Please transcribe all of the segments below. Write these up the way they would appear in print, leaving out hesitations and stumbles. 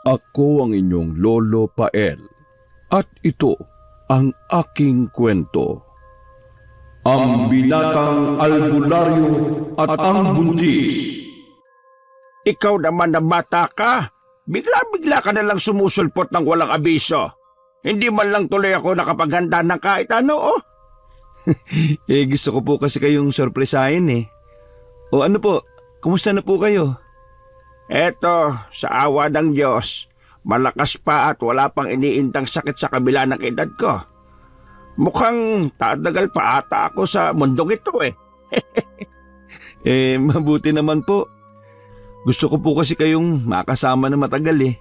Ako ang inyong Lolo Pael, at ito ang aking kwento. Ang binatang albularyo at ang buntis. Ikaw naman na bata ka. Bigla-bigla ka na lang sumusulpot ng walang abiso. Hindi man lang tuloy ako nakapaghanda ng kahit ano, oh. Gusto ko po kasi kayong sorpresahin eh. O ano po, kumusta na po kayo? Eto, sa awa ng Diyos, malakas pa at wala pang iniintang sakit sa kabila ng edad ko. Mukhang tatagal pa ata ako sa mundong ito eh. Mabuti naman po. Gusto ko po kasi kayong makasama na matagal eh.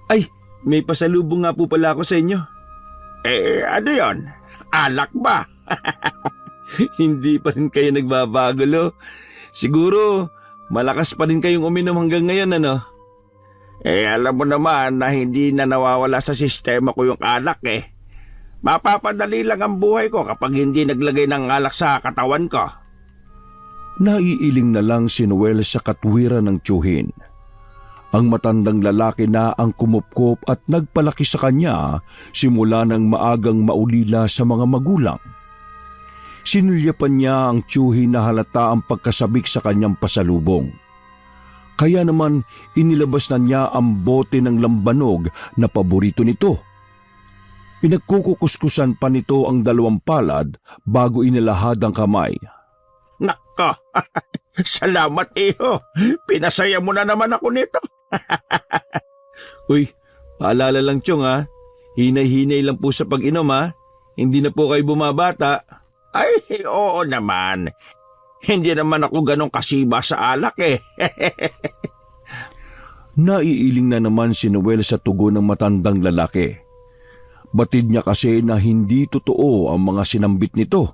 Ay, may pasalubong nga po pala ako sa inyo. Ano yon? Alak ba? Hindi pa rin kayo nagbabago, lo. Siguro, malakas pa rin kayong uminom hanggang ngayon, ano? Alam mo naman na hindi na nawawala sa sistema ko yung alak eh. Mapapadali lang ang buhay ko kapag hindi naglagay ng alak sa katawan ko. Naiiling na lang si Noel sa katwiran ng tiyuhin. Ang matandang lalaki na ang kumupkop at nagpalaki sa kanya simula ng maagang maulila sa mga magulang. Sinulyapan niya ang tiyuhin na halata ang pagkasabik sa kanyang pasalubong. Kaya naman inilabas na niya ang bote ng lambanog na paborito nito. Pinagkukuskusan pa nito ang 2 palad bago inilahad ang kamay. Nako, salamat iho. Pinasaya mo na naman ako nito. Uy, paalala lang Chong ha. Hinay-hinay lang po sa pag-inom ha. Hindi na po kayo bumabata. Ay, oo naman. Hindi naman ako ganong kasiba sa alak eh. Naiiling na naman si Noel sa tugon ng matandang lalaki. Batid niya kasi na hindi totoo ang mga sinambit nito.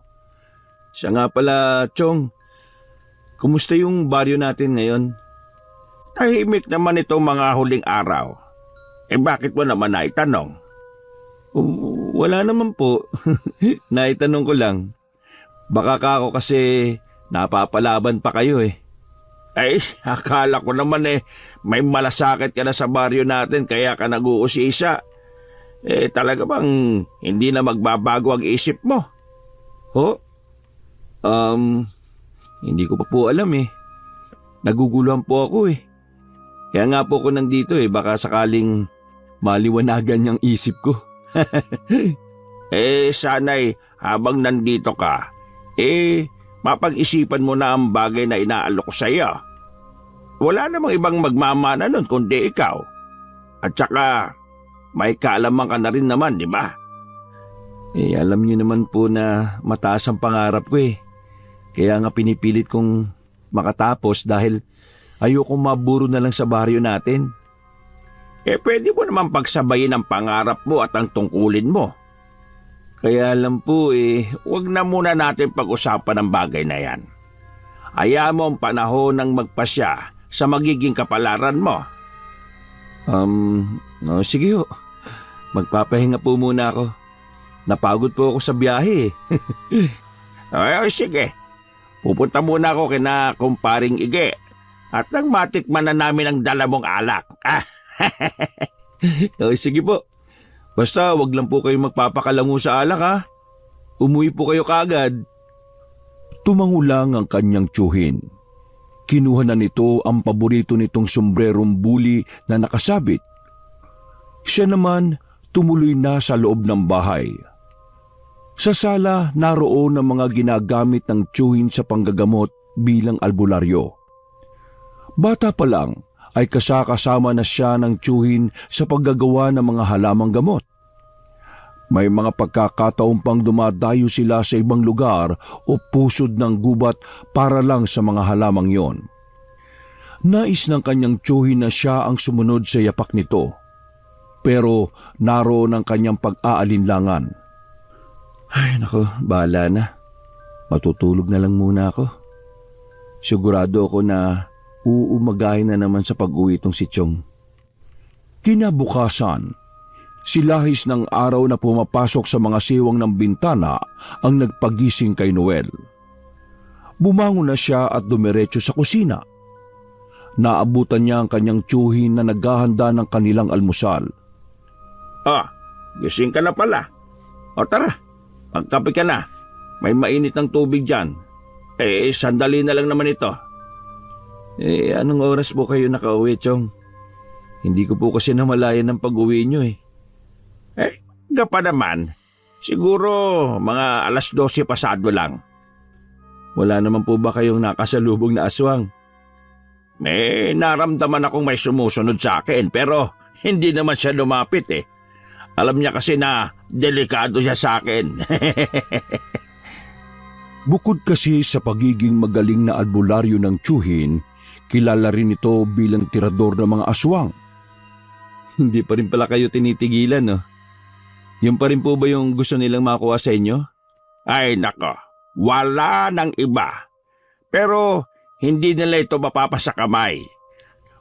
Siya nga pala, Chong. Kumusta yung baryo natin ngayon? Tahimik naman itong mga huling araw. Bakit mo naman naitanong? Wala naman po. Naitanong ko lang. Baka ka ako kasi napapalaban pa kayo eh. Akala ko naman may malasakit ka na sa baryo natin kaya ka nag-uusisa. Talaga bang hindi na magbabago ang isip mo? Ho? Hindi ko pa po alam eh. Naguguluhan po ako eh. Kaya nga po ako nandito eh, baka sakaling maliwanagan yung isip ko. Sana'y habang nandito ka, mapag-isipan mo na ang bagay na inaalok ko sa iyo. Wala namang ibang magmamana nun kundi ikaw. At saka, may kaalaman ka na rin naman, di ba? Alam niyo naman po na mataas ang pangarap ko eh. Kaya nga pinipilit kong makatapos dahil ayokong maburo na lang sa baryo natin. Pwede mo naman pagsabayin ang pangarap mo at ang tungkulin mo. Kaya alam po Huwag na muna natin pag-usapan ang bagay na yan. Hayaan mo ang panahon ng magpasya sa magiging kapalaran mo. Sige ho. Magpapahinga po muna ako. Napagod po ako sa biyahe Sige. Pupunta muna ako kina kumparing Ige. At nang matikman na namin ang dala mong alak. Sige po. Basta wag lang po kayo magpapakalango sa alak ha. Umuwi po kayo kaagad. Tumangulang ang kanyang tiyuhin. Kinuha na nito ang paborito nitong sombrerong buli na nakasabit. Siya naman tumuloy na sa loob ng bahay. Sa sala naroon ang mga ginagamit ng tiyuhin sa panggagamot bilang albularyo. Bata pa lang ay kasama na siya ng tiyuhin sa paggagawa ng mga halamang gamot. May mga pagkakataon pang dumadayo sila sa ibang lugar o pusod ng gubat para lang sa mga halamang yon. Nais ng kanyang tiyuhin na siya ang sumunod sa yapak nito. Pero naroon ang kanyang pag-aalinlangan. Ay nako, bahala na. Matutulog na lang muna ako. Sigurado ako na uumagahin na naman sa pag-uwi itong si Chong. Kinabukasan, silahis ng araw na pumapasok sa mga siwang ng bintana ang nagpagising kay Noel. Bumangon na siya at dumiretso sa kusina. Naabutan niya ang kanyang tiyuhin na naghahanda ng kanilang almusal. Gising ka na pala. O tara, magkape ka na. May mainit ng tubig dyan. Sandali na lang naman ito. Anong oras po kayo nakauwi, Chong? Hindi ko po kasi namalayan ng pag-uwi niyo eh. Pa naman. Siguro mga 12:00 pasado lang. Wala naman po ba kayong nakasalubong na aswang? May naramdaman akong may sumusunod sa akin pero hindi naman siya lumapit eh. Alam niya kasi na delikado siya sa akin. Bukod kasi sa pagiging magaling na albularyo ng tiyuhin, kilala rin ito bilang tirador ng mga aswang. Hindi pa rin pala kayo tinitigilan, no? Yung pa rin po ba yung gusto nilang makuha sa inyo? Ay nako, wala nang iba. Pero hindi nila ito mapapasa kamay.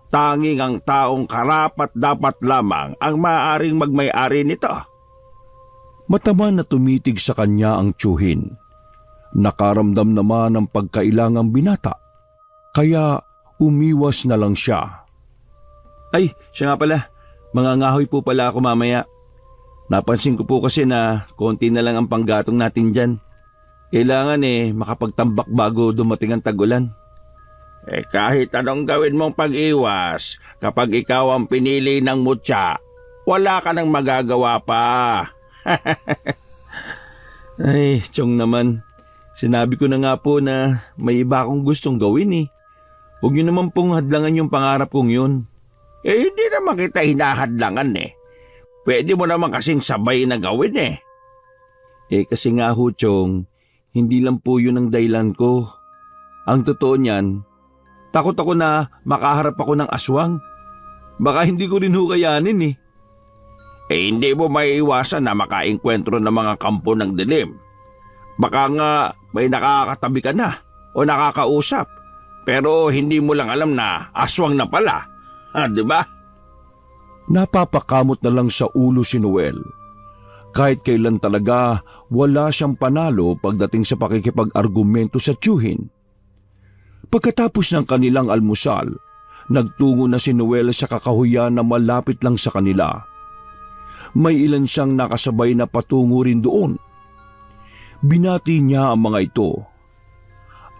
Tanging ang taong karapat dapat lamang ang maaaring magmay-ari nito. Mataman na tumitig sa kanya ang tiyuhin. Nakaramdam naman ng pagkailangang binata, kaya umiwas na lang siya. Ay, siya nga pala, mangangahoy po pala ako mamaya. Napansin ko po kasi na konti na lang ang panggatong natin dyan. Kailangan makapagtambak bago dumating ang tag-ulan. Kahit anong gawin mong pag-iwas, kapag ikaw ang pinili ng mutya, wala ka nang magagawa pa. Ay, Chong naman. Sinabi ko na nga po na may iba akong gustong gawin eh. Huwag niyo naman pong hadlangan yung pangarap kong yun. Hindi naman kita hinahadlangan eh. Pwede mo naman kasing sabay na gawin eh. Kasi nga ho, Chong, hindi lang po yun ang dahilan ko. Ang totoo niyan, takot ako na makaharap ako ng aswang. Baka hindi ko rin ho kayanin eh. Hindi mo maiiwasan na makaengkwentro ng mga kampo ng dilim. Baka nga may nakakatabi ka na o nakakausap, pero hindi mo lang alam na aswang na pala. Di ba? Napapakamot na lang sa ulo si Noel. Kahit kailan talaga wala siyang panalo pagdating sa pakikipag-argumento sa tiyuhin. Pagkatapos ng kanilang almusal, nagtungo na si Noel sa kakahuyan na malapit lang sa kanila. May ilan siyang nakasabay na patungo rin doon. Binati niya ang mga ito.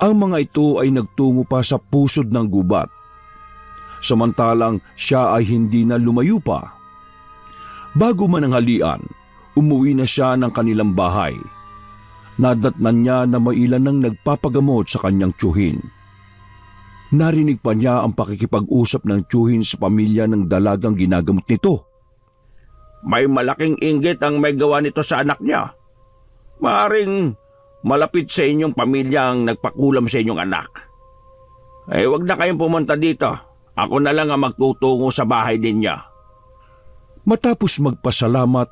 Ang mga ito ay nagtungo pa sa pusod ng gubat. Samantalang siya ay hindi na lumayo pa. Bago mananghalian, umuwi na siya ng kanilang bahay. Nadatnan niya na may ilan nang nagpapagamot sa kanyang tiyuhin. Narinig pa niya ang pakikipag-usap ng tiyuhin sa pamilya ng dalagang ginagamot nito. May malaking inggit ang may gawa nito sa anak niya. Maaring malapit sa inyong pamilya ang nagpakulam sa inyong anak. Wag na kayong pumunta dito. Ako na lang ang magtutungo sa bahay ninyo. Matapos magpasalamat,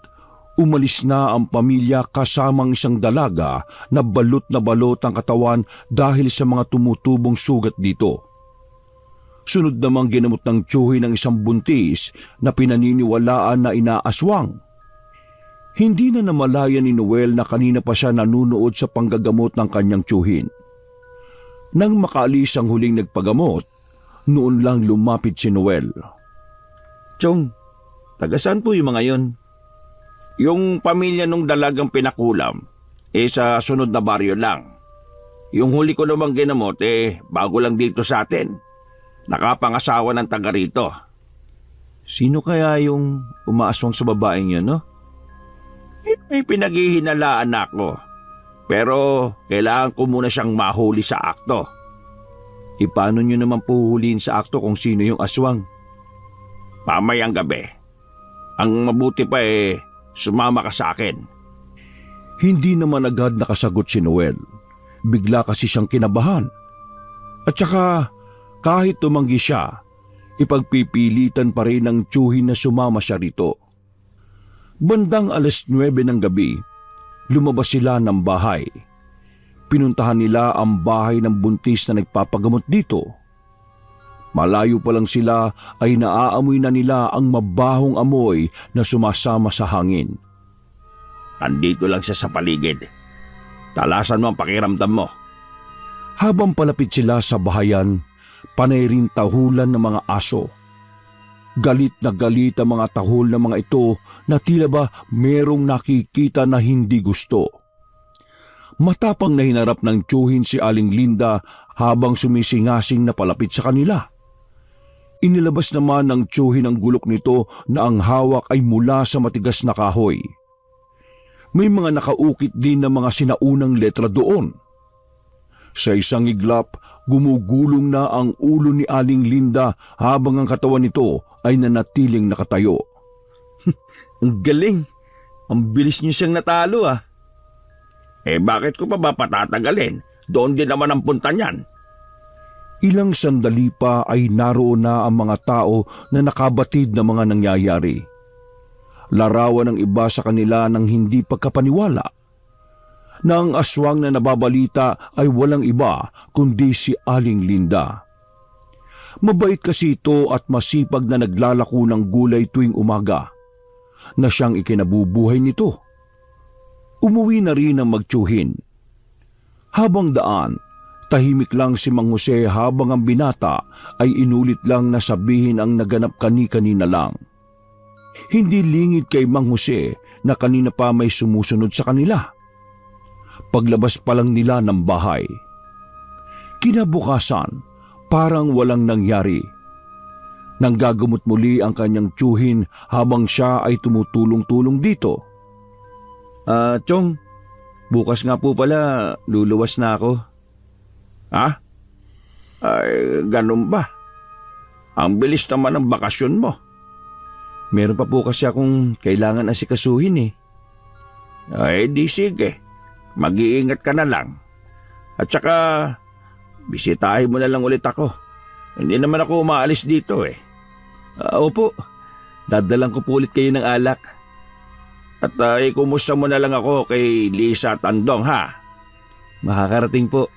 umalis na ang pamilya kasamang isang dalaga na balot ang katawan dahil sa mga tumutubong sugat dito. Sunod namang ginamot ng tiyuhin ng isang buntis na pinaniniwalaan na inaaswang. Hindi na namalayan ni Noel na kanina pa siya nanunood sa panggagamot ng kanyang tiyuhin. Nang makaalis ang huling nagpagamot, noon lang lumapit si Noel. Chong, taga saan po yung mga yon? Yung pamilya nung dalagang pinakulam, sa sunod na baryo lang. Yung huli ko namang ginamot, bago lang dito sa atin. Nakapangasawa ng taga rito. Sino kaya yung umaaswang sa babaeng yun, no? May pinaghihinalaan ako. Pero kailangan ko muna siyang mahuli sa akto. Paano nyo naman puhuliin sa akto kung sino yung aswang? Mamayang gabi. Ang mabuti pa sumama ka sa akin. Hindi naman agad nakasagot si Noel. Bigla kasi siyang kinabahan. At saka kahit tumanggi siya, ipagpipilitan pa rin ng tiyuhin na sumama siya rito. Bandang 9:00 ng gabi, lumabas sila ng bahay. Pinuntahan nila ang bahay ng buntis na nagpapagamot dito. Malayo pa lang sila ay naaamoy na nila ang mabahong amoy na sumasama sa hangin. Andito lang siya sa paligid. Talasan mo ang pakiramdam mo. Habang palapit sila sa bahayan, panay rin tahulan ng mga aso. Galit na galit ang mga tahol ng mga ito na tila ba merong nakikita na hindi gusto. Matapang na hinarap ng tiyuhin si Aling Linda habang sumisingasing na palapit sa kanila. Inilabas naman ng tiyuhin ang gulok nito na ang hawak ay mula sa matigas na kahoy. May mga nakaukit din na mga sinaunang letra doon. Sa isang iglap, gumugulong na ang ulo ni Aling Linda habang ang katawan nito ay nanatiling nakatayo. Ang galing! Ang bilis niyo siyang natalo ah. Bakit ko pa ba patatagalin? Doon din naman ang punta niyan. Ilang sandali pa ay naroon na ang mga tao na nakabatid na mga nangyayari. Larawan ng iba sa kanila ng hindi pagkapaniwala na ang aswang na nababalita ay walang iba kundi si Aling Linda. Mabait kasi ito at masipag na naglalako ng gulay tuwing umaga na siyang ikinabubuhay nito. Umuwi na rin ang magtiyuhin. Habang daan, tahimik lang si Mang Jose habang ang binata ay inulit lang na sabihin ang naganap kani-kanina lang. Hindi lingid kay Mang Jose na kanina pa may sumusunod sa kanila. Paglabas pa lang nila ng bahay. Kinabukasan, parang walang nangyari. Nanggagamot muli ang kanyang tiyuhin habang siya ay tumutulong-tulong dito. Chong, bukas nga po pala luluwas na ako. Ha? Ay, ganun ba? Ang bilis naman ng bakasyon mo. Meron pa po kasi akong kailangan asikasuhin eh. Ay, di sige. Mag-iingat ka na lang. At saka, bisitahin mo na lang ulit ako. Hindi naman ako umaalis dito eh. Opo, dadalang ko po ulit kayo ng alak. At kumusta mo na lang ako kay Lisa at Andong ha? Makakarating po.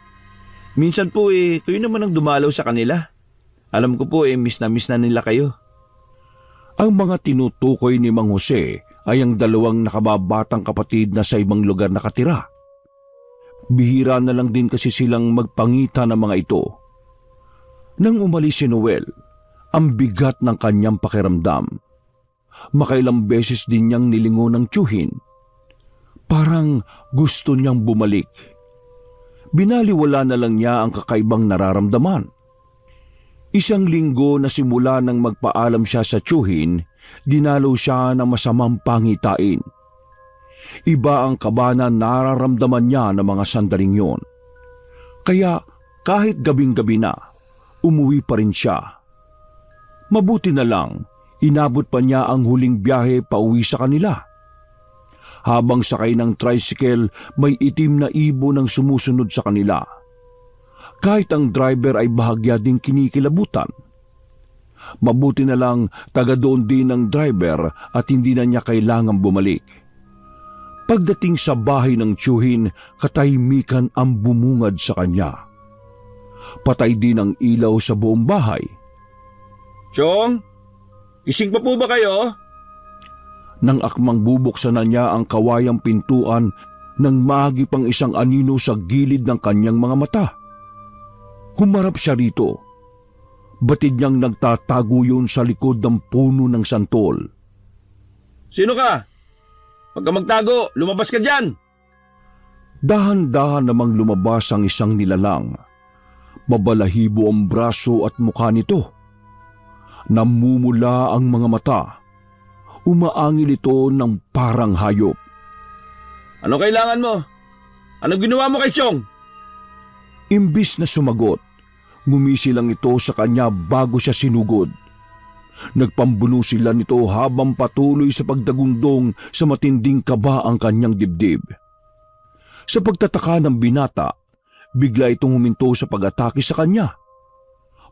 Minsan po kayo naman ang dumalaw sa kanila. Alam ko po miss na nila kayo. Ang mga tinutukoy ni Mang Jose ay ang dalawang nakababatang kapatid na sa ibang lugar nakatira. Bihira na lang din kasi silang magpangita ng mga ito. Nang umalis si Noel, ang bigat ng kanyang pakiramdam. Makailang beses din niyang nilingon ng tiyuhin. Parang gusto niyang bumalik. Binaliwala na lang niya ang kakaibang nararamdaman. Isang linggo na simula nang magpaalam siya sa tiyuhin, dinalaw siya ng masamang pangitain. Iba ang kaba na nararamdaman niya ng mga sandaling yon. Kaya kahit gabing-gabi na, umuwi pa rin siya. Mabuti na lang, inabot pa niya ang huling biyahe pauwi sa kanila. Habang sakay ng tricycle, may itim na ibon ang sumusunod sa kanila. Kahit ang driver ay bahagya ding kinikilabutan. Mabuti na lang taga doon din ang driver at hindi na niya kailangang bumalik. Pagdating sa bahay ng tiyuhin, katahimikan ang bumungad sa kanya. Patay din ang ilaw sa buong bahay. Chong, gising pa po ba kayo? Nang akmang bubuksan na niya ang kawayang pintuan nang mahagip ang isang anino sa gilid ng kanyang mga mata. Humarap siya rito. Batid niyang nagtatago yun sa likod ng puno ng santol. Sino ka? Huwag ka magtago, lumabas ka dyan! Dahan-dahan namang lumabas ang isang nilalang. Mabalahibo ang braso at mukha nito. Namumula ang mga mata. Umaangil ito ng parang hayop. Ano kailangan mo? Anong ginawa mo kay Chong? Imbis na sumagot, ngumisi lang ito sa kanya bago siya sinugod. Nagpambuno sila nito habang patuloy sa pagdagundong sa matinding kaba ang kanyang dibdib. Sa pagtataka ng binata, bigla itong huminto sa pag-atake sa kanya.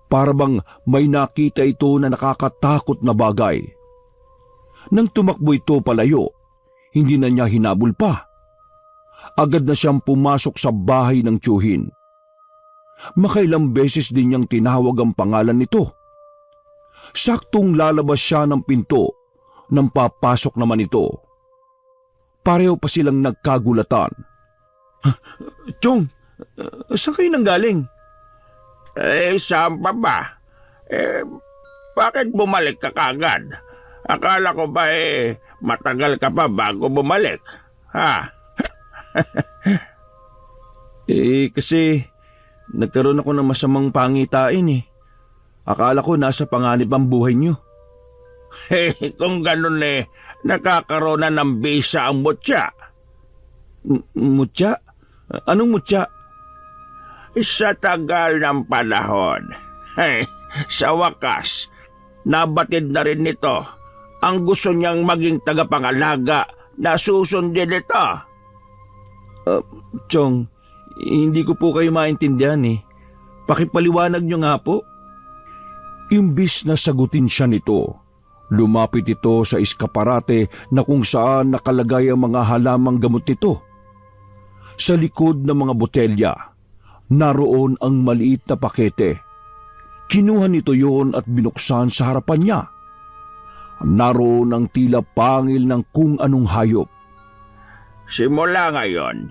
Para bang may nakita ito na nakakatakot na bagay. Nang tumakbo ito palayo, hindi na niya hinabol pa. Agad na siyang pumasok sa bahay ng tiyuhin. Makailang beses din niyang tinawag ang pangalan nito. Saktong lalabas siya ng pinto nang papasok naman ito. Pareho pa silang nagkagulatan. Chong, saan kayo nanggaling? Saan pa ba? Bakit bumalik ka kagad? Akala ko ba matagal ka pa bago bumalik? Ha? Kasi nagkaroon ako ng masamang pangitain eh. Akala ko nasa panganib ang buhay niyo. Kung ganun nakakaroon na ng bisa ang mutya. Mutya? Anong mutya? Sa tagal ng panahon, sa wakas, nabatid na rin nito ang gusto niyang maging tagapangalaga na susundin ito. Chong, hindi ko po kayo maintindihan eh. Pakipaliwanag niyo nga po. Imbis na sagutin siya nito, lumapit ito sa eskaparate na kung saan nakalagay ang mga halamang gamot nito. Sa likod ng mga botelya, naroon ang maliit na pakete. Kinuha nito yon at binuksan sa harapan niya. Naroon ang tila pangil ng kung anong hayop. Simula ngayon,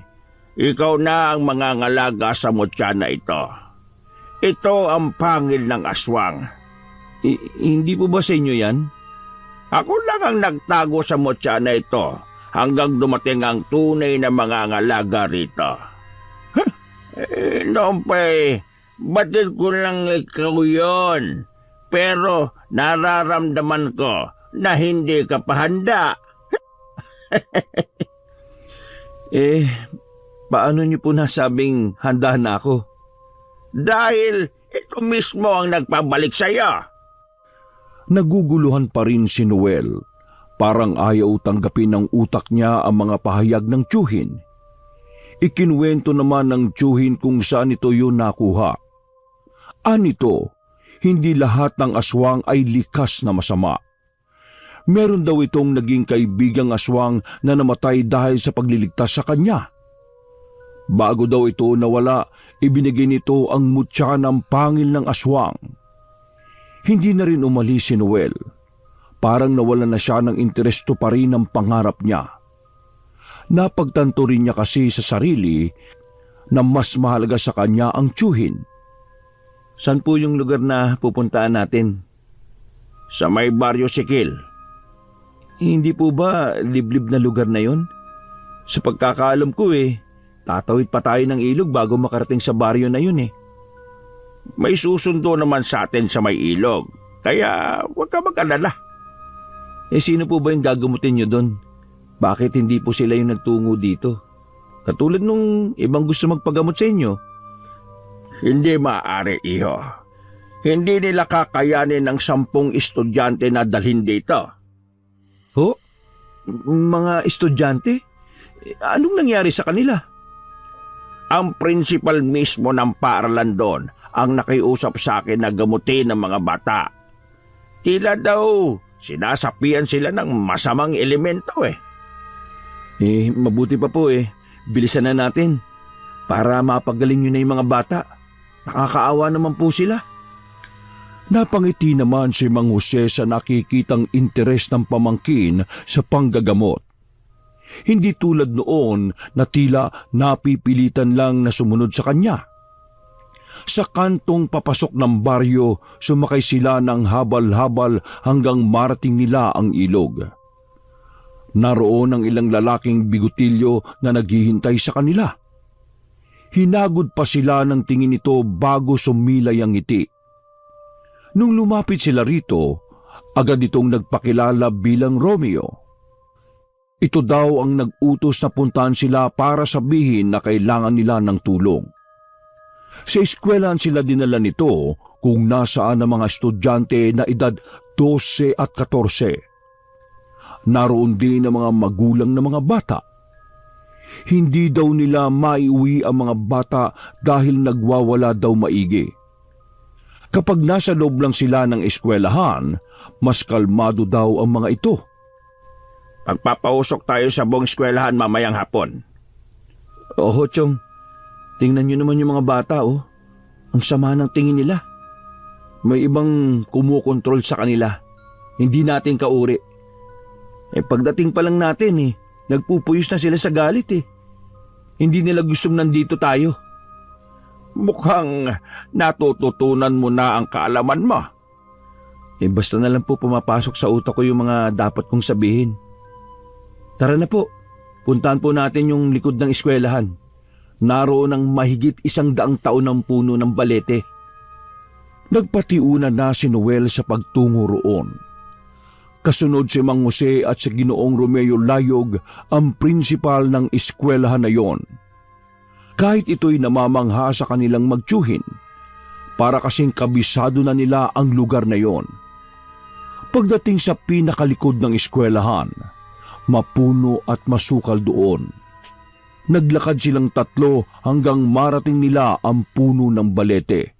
ikaw na ang mangangalaga sa mutya na ito. Ito ang pangil ng aswang. Hindi po ba sa inyo yan? Ako lang ang nagtago sa mutya na ito hanggang dumating ang tunay na mangangalaga rito. Noon pa'y batid ko lang ikaw yun. Pero nararamdaman ko na hindi ka pa handa. Paano niyo po nasabing handa na ako? Dahil ito mismo ang nagpabalik sa'yo. Naguguluhan pa rin si Noel. Parang ayaw tanggapin ng utak niya ang mga pahayag ng tiyuhin. Ikinuwento naman ng tiyuhin kung saan ito yun nakuha. Anito, hindi lahat ng aswang ay likas na masama. Meron daw itong naging kaibigang aswang na namatay dahil sa pagliligtas sa kanya. Bago daw ito nawala, ibinigay nito ang mutya ng pangil ng aswang. Hindi na rin umalis si Noel. Parang nawala na siya ng interesto pa rin ng pangarap niya. Napagtanto rin niya kasi sa sarili na mas mahalaga sa kanya ang tiyuhin. Saan po yung lugar na pupuntaan natin? Sa may Baryo Sikil. Hindi po ba liblib na lugar na yon? Sa pagkakaalam ko tatawid pa tayo ng ilog bago makarating sa baryo na yun . May susundo naman sa atin sa may ilog. Kaya huwag ka mag-alala. Sino po ba yung gagamutin nyo doon? Bakit hindi po sila yung nagtungo dito? Katulad nung ibang gusto magpagamot sa inyo. Hindi maaari, iho. Hindi nila kakayanin ng 10 estudyante na dalhin dito. Ho? Mga estudyante? Anong nangyari sa kanila? Ang principal mismo ng paaralan doon ang nakiusap sa akin na gamutin ng mga bata. Tila daw sinasapian sila ng masamang elemento . Mabuti pa po bilisan na natin para mapagaling nyo na yung mga bata. Nakakaawa naman po sila. Napangiti naman si Mang Jose sa nakikitang interes ng pamangkin sa panggagamot. Hindi tulad noon na tila napipilitan lang na sumunod sa kanya. Sa kantong papasok ng baryo, sumakay sila ng habal-habal hanggang marating nila ang ilog. Naroon ang ilang lalaking bigotilyo na naghihintay sa kanila. Hinagod pa sila ng tingin nito bago sumilay ang ngiti. Nung lumapit sila rito, agad itong nagpakilala bilang Romeo. Ito daw ang nag-utos na puntahan sila para sabihin na kailangan nila ng tulong. Sa eskwelahan sila dinala nito kung nasaan ang mga estudyante na edad 12 at 14. Naroon din ang mga magulang na mga bata. Hindi daw nila maiuwi ang mga bata dahil nagwawala daw maigi. Kapag nasa loob lang sila ng eskwelahan, mas kalmado daw ang mga ito. Pagpapausok tayo sa buong eskwelahan mamayang hapon. Oho, Chong. Tingnan nyo naman yung mga bata, Ang sama ng tingin nila. May ibang kumukontrol sa kanila. Hindi natin kauri. Pagdating pa lang natin, nagpupuyos na sila sa galit, Hindi nila gustong nandito tayo. Mukhang natututunan mo na ang kaalaman mo. Basta na lang po pumapasok sa utak ko yung mga dapat kong sabihin. Tara na po, puntahan po natin yung likod ng eskwelahan. Naroon ang mahigit 100 taon ng puno ng balete. Nagpatiuna na si Noel sa pagtungo roon. Kasunod si Mang Jose at si Ginoong Romeo Layog ang prinsipal ng eskwelahan na yon. Kahit ito'y namamangha sa kanilang magtiyuhin, para kasing kabisado na nila ang lugar na yon. Pagdating sa pinakalikod ng eskwelahan, mapuno at masukal doon. Naglakad silang tatlo hanggang marating nila ang puno ng balete.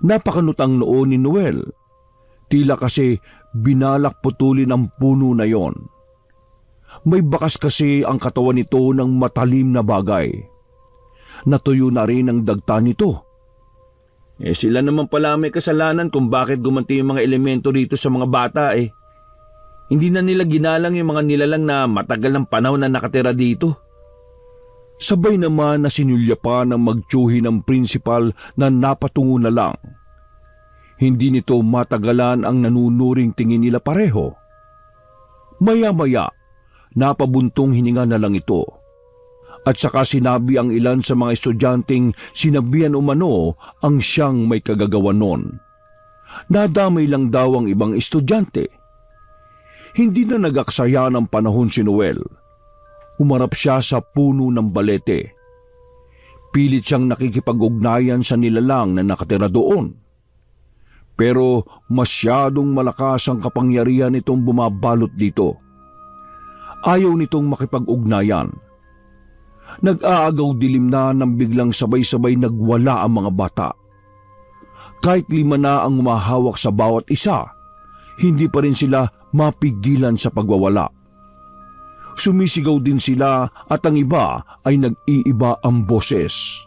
Napakanutang noon ni Noel. Tila kasi binalak putulin ang puno na yon. May bakas kasi ang katawan nito ng matalim na bagay. Natuyo na rin ang dagta nito. Sila naman pala may kasalanan kung bakit gumanti yung mga elemento rito sa mga bata eh. Hindi na nila ginalang yung mga nilalang na matagal ng panahon na nakatira dito. Sabay naman na sinulya pa ng magtiyuhin ng prinsipal na napatungo na lang. Hindi nito matagalan ang nanunuring tingin nila pareho. Maya-maya, napabuntong hininga na lang ito. At saka sinabi ang ilan sa mga estudyanteng sinabihan umano ang siyang may kagagawan nun. Nadamay lang daw ang ibang estudyante. Hindi na nagaksaya ng panahon si Noel. Umarap siya sa puno ng balete. Pilit siyang nakikipag-ugnayan sa nilalang na nakatira doon. Pero masyadong malakas ang kapangyarihan nitong bumabalot dito. Ayaw nitong makipag-ugnayan. Nag-aagaw dilim na nang biglang sabay-sabay nagwala ang mga bata. Kahit 5 na ang umahawak sa bawat isa, hindi pa rin sila mapigilan sa pagwawala. Sumisigaw din sila at ang iba ay nag-iiba ang boses.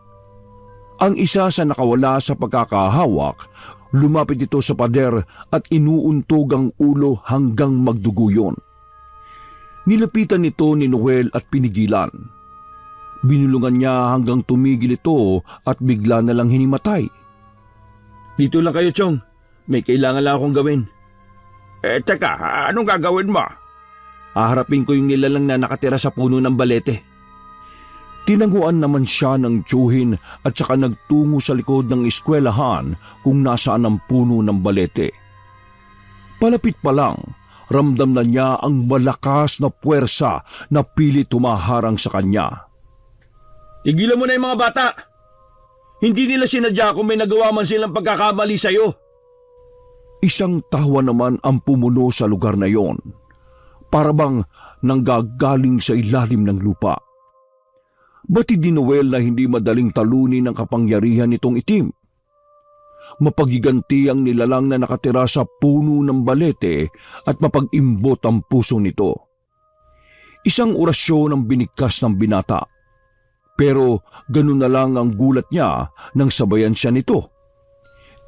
Ang isa sa nakawala sa pagkakahawak, lumapit ito sa pader at inuuntog ang ulo hanggang magdugo yun. Nilapitan nito ni Noel at pinigilan. Binulungan niya hanggang tumigil ito at bigla na lang hinimatay. Dito lang kayo, Chong. May kailangan lang akong gawin. Teka, anong gagawin mo? Haharapin ko yung nilalang na nakatira sa puno ng balete. Tinanguan naman siya ng tiyuhin at saka nagtungo sa likod ng eskwelahan kung nasaan ang puno ng balete. Palapit pa lang, ramdam na niya ang malakas na puwersa na pilit tumaharang sa kanya. Tigilan mo na yung mga bata! Hindi nila sinadya kung may nagawa man silang pagkakamali sa'yo. Isang tawa naman ang pumuno sa lugar na yon. Para bang nanggagaling sa ilalim ng lupa. Batid ni Noel na hindi madaling talunin ang kapangyarihan nitong itim. Mapagiganti ang nilalang na nakatira sa puno ng balete at mapag-imbot ang puso nito. Isang orasyon ang binigkas ng binata. Pero ganun na lang ang gulat niya nang sabayan siya nito.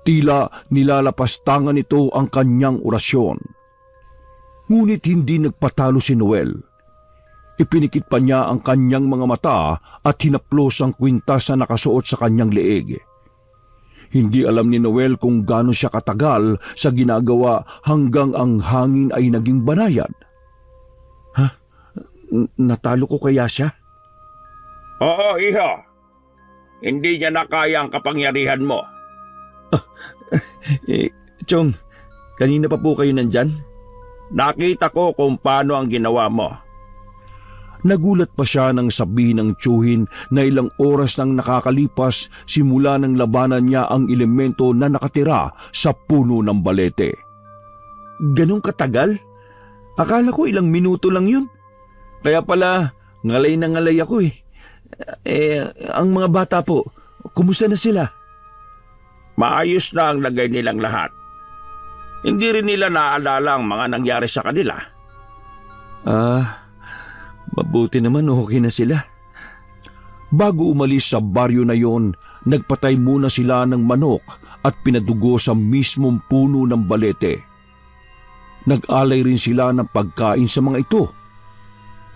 Tila nilalapastangan nito ang kanyang orasyon. Ngunit hindi nagpatalo si Noel. Ipinikit pa niya ang kanyang mga mata at hinaplos ang kwintas na nakasuot sa kanyang leeg. Hindi alam ni Noel kung gaano siya katagal sa ginagawa hanggang ang hangin ay naging banayad. Natalo ko kaya siya? Oo, iho. Hindi niya nakaya ang kapangyarihan mo. Chong, kanina pa po kayo nandyan? Nakita ko kung paano ang ginawa mo. Nagulat pa siya nang sabihin ng tiyuhin na ilang oras nang nakakalipas simula ng labanan niya ang elemento na nakatira sa puno ng balete. Ganong katagal? Akala ko ilang minuto lang yun. Kaya pala, ngalay na ngalay ako eh. Ang mga bata po, kumusta na sila? Maayos na ang lagay nilang lahat. Hindi rin nila naalala ang mga nangyari sa kanila. Mabuti naman okay na sila. Bago umalis sa baryo na yon, nagpatay muna sila ng manok at pinadugo sa mismong puno ng balete. Nag-alay rin sila ng pagkain sa mga ito.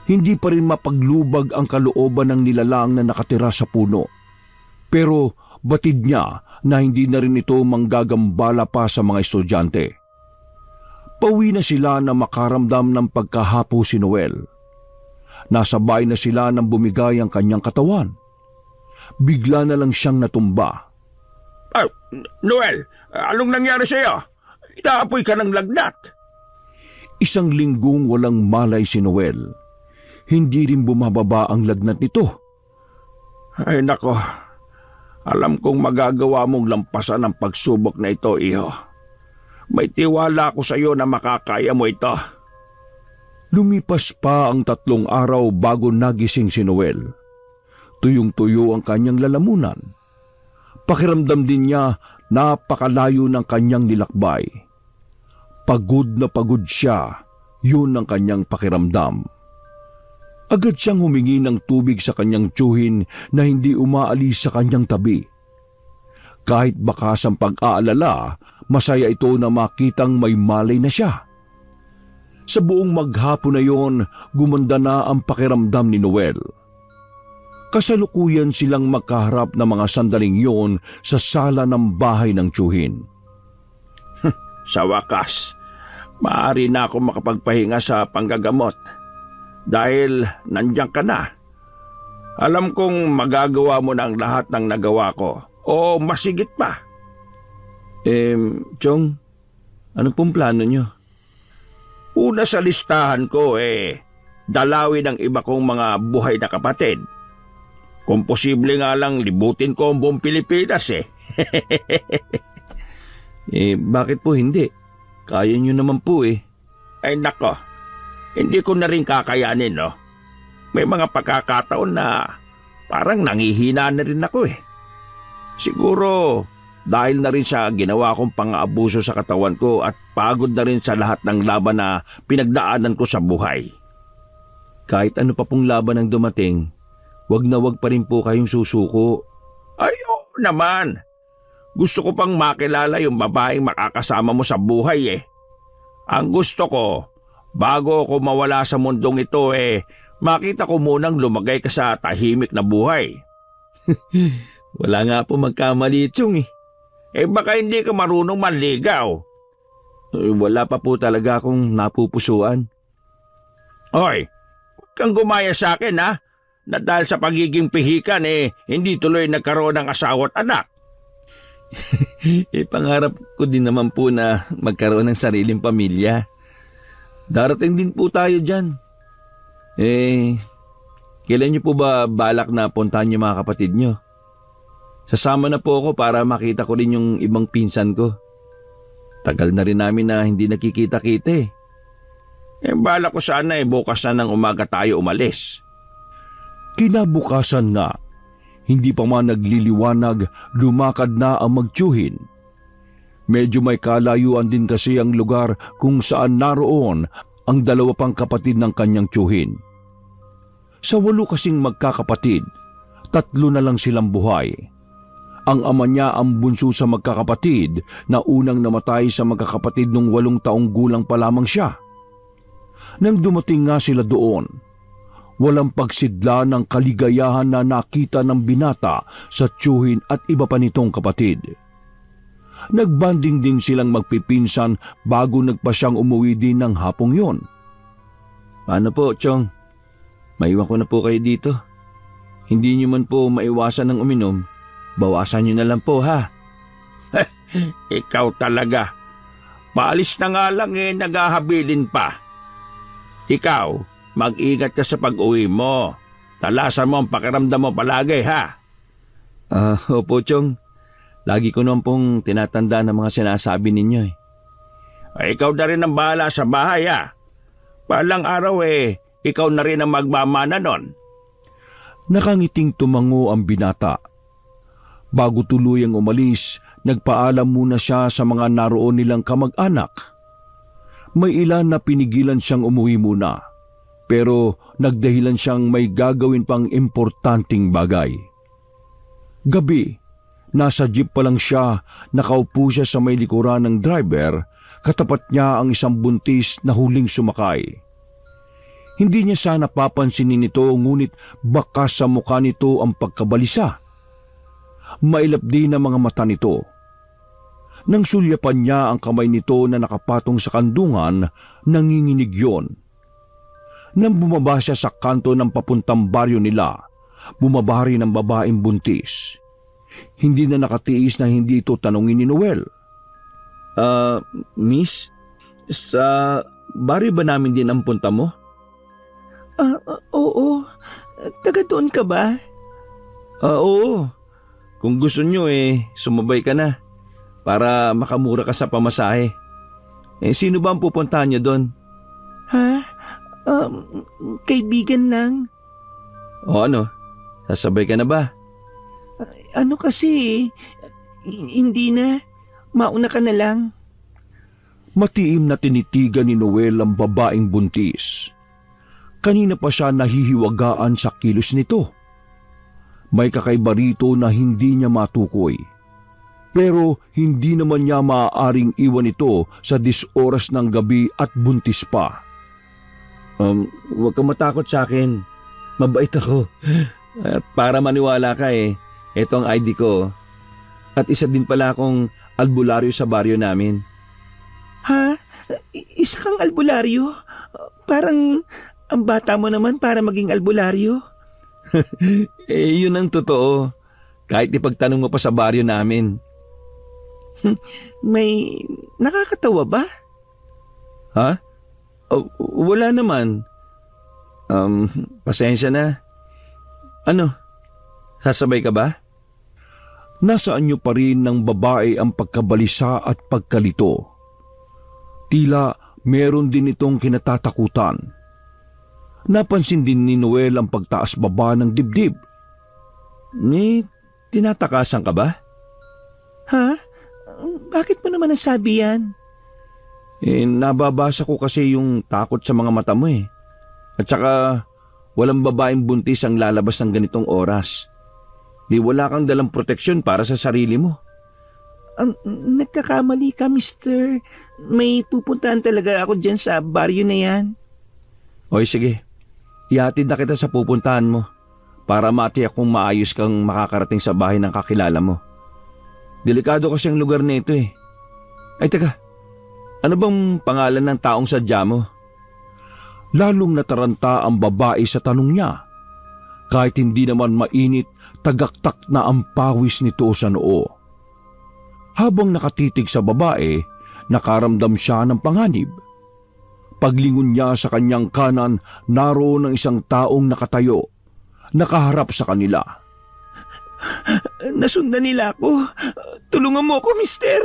Hindi pa rin mapaglubag ang kalooban ng nilalang na nakatira sa puno. Pero batid niya na hindi na rin ito manggagambala pa sa mga estudyante. Pauwi na sila na makaramdam ng pagkahapo si Noel. Nasabay na sila nang bumigay ang kanyang katawan. Bigla na lang siyang natumba. Noel, anong nangyari sa'yo? Inaapoy ka ng lagnat. Isang linggong walang malay si Noel. Hindi rin bumababa ang lagnat nito. Ay nako, alam kong magagawa mong lampasan ang pagsubok na ito, iho. May tiwala ko sa iyo na makakaya mo ito. Lumipas pa ang 3 araw bago nagising si Noel. Tuyong-tuyo ang kanyang lalamunan. Pakiramdam din niya napakalayo ng kanyang nilakbay. Pagod na pagod siya, yun ang kanyang pakiramdam. Agad siyang humingi ng tubig sa kanyang tiyuhin na hindi umaalis sa kanyang tabi. Kahit bakas ang pag-aalala, masaya ito na makitang may malay na siya. Sa buong maghapon na yon, gumanda na ang pakiramdam ni Noel. Kasalukuyan silang magkaharap ng mga sandaling yon sa sala ng bahay ng tiyuhin. Sa wakas, maaari na ako makapagpahinga sa panggagamot. Dahil nandiyan ka na. Alam kong magagawa mo na ang lahat ng nagawa ko. O masigit pa. Chong, ano pong plano nyo? Una sa listahan ko dalawin ang iba kong mga buhay na kapatid. Kung posible nga lang libutin ko ang buong Pilipinas Bakit po hindi? Kaya nyo naman po Ay nako, hindi ko na rin kakayanin, no? May mga pagkakataon na parang nangihina na rin ako Siguro dahil na rin sa ginawa kong pang-aabuso sa katawan ko at pagod na rin sa lahat ng laban na pinagdaanan ko sa buhay. Kahit ano pa pong laban ang dumating, wag na wag pa rin po kayong susuko. Ay, oo naman. Gusto ko pang makilala yung babaeng makakasama mo sa buhay Ang gusto ko, bago ako mawala sa mundong ito makita ko munang lumagay ka sa tahimik na buhay. Wala nga po magkamali, Chong Baka hindi ka marunong manligaw. Wala pa po talaga akong napupusuan. Hoy, huwag kang gumaya sa akin na dahil sa pagiging pihikan hindi tuloy nagkaroon ng asawa at anak. Pangarap ko din naman po na magkaroon ng sariling pamilya. Darating din po tayo dyan. Kailan niyo po ba balak na puntahan yung mga kapatid niyo? Sasama na po ako para makita ko rin yung ibang pinsan ko. Tagal na rin namin na hindi nakikita-kita Balak ko sana bukas na ng umaga tayo umalis. Kinabukasan nga, hindi pa man nagliliwanag, lumakad na ang magtiyuhin. Medyo may kalayuan din kasi ang lugar kung saan naroon ang 2 pang kapatid ng kanyang tiyuhin. Sa 8 kasing magkakapatid, 3 na lang silang buhay. Ang ama niya ang bunso sa magkakapatid na unang namatay sa magkakapatid nung 8 taong gulang pa lamang siya. Nang dumating nga sila doon, walang pagsidla ng kaligayahan na nakita ng binata sa tiyuhin at iba pa nitong kapatid. Nagbanding din silang magpipinsan bago nagpa siyang umuwi din ng hapong yon. Paano po, Chong? Maiwan ko na po kayo dito. Hindi niyo man po maiwasan ng uminom. Bawasan niyo na lang po, ha? Ikaw talaga. Paalis na nga lang naghahabilin pa. Ikaw, mag-ingat ka sa pag-uwi mo. Talasan mo ang pakiramdam mo palagi, ha? Opo, Chong. Lagi ko naman pong tinatanda ng mga sinasabi ninyo Ay, ikaw na rin ang bahala sa bahay, ha? Palang araw ikaw na rin ang magmamana nun. Nakangiting tumango ang binata. Bago tuluyang umalis, nagpaalam muna siya sa mga naroon nilang kamag-anak. May ilan na pinigilan siyang umuwi muna, pero nagdahilan siyang may gagawin pang importanteng bagay. Gabi, nasa jeep pa lang siya, nakaupo siya sa may likuran ng driver, katapat niya ang isang buntis na huling sumakay. Hindi niya sana papansinin ito, ngunit baka sa mukha nito ang pagkabalisa. Mailap din ang mga mata nito. Nang sulyapan niya ang kamay nito na nakapatong sa kandungan, nanginginig yon. Nang bumaba siya sa kanto ng papuntang baryo nila, bumaba rin ang babaeng buntis. Hindi na nakatiis na hindi ito tanungin ni Noel. Miss, sa baryo ba namin din ang punta mo? Oo. Taga doon ka ba? Oo. Kung gusto nyo sumabay ka na para makamura ka sa pamasahe. Sino ba ang pupuntahan nyo doon? Ha? Kaibigan lang. O ano, sasabay ka na ba? Ano kasi, hindi na. Mauna ka na lang. Matiim na tinitigan ni Noel ang babaeng buntis. Kanina pa siya nahihiwagaan sa kilos nito. May kakaiba rito na hindi niya matukoy. Pero hindi naman niya maaaring iwan ito sa 10 oras ng gabi at buntis pa. Huwag kang matakot sa akin. Mabait ako. Para maniwala ka ito ang ID ko. At isa din pala akong albularyo sa baryo namin. Ha? Isa kang albularyo? Parang ang bata mo naman para maging albularyo. Yun ang totoo. Kahit ipagtanong mo pa sa baryo namin. May nakakatawa ba? Ha? Wala naman. Pasensya na. Ano? Sasabay ka ba? Nasaan niyo pa rin ng babae ang pagkabalisa at pagkalito. Tila meron din itong kinatatakutan. Napansin din ni Noel ang pagtaas-baba ng dibdib. May tinatakasan ka ba? Ha? Bakit mo naman nasabi yan? Nababasa ko kasi yung takot sa mga mata mo At saka walang babaeng buntis ang lalabas ng ganitong oras. Di wala kang dalang proteksyon para sa sarili mo. Nagkakamali ka, mister. May pupuntahan talaga ako dyan sa baryo na yan. Oy, sige. Ihatid na kita sa pupuntahan mo para matiyak kung maayos kang makakarating sa bahay ng kakilala mo. Delikado kasi ang lugar na ito Ay, teka. Ano bang pangalan ng taong sadya mo? Lalong nataranta ang babae sa tanong niya. Kahit hindi naman mainit, tagaktak na ang pawis nito sa noo. Habang nakatitig sa babae, nakaramdam siya ng panganib. Paglingon niya sa kanyang kanan, naroon ang isang taong nakatayo, nakaharap sa kanila. Nasundan nila ako. Tulungan mo ako, mister.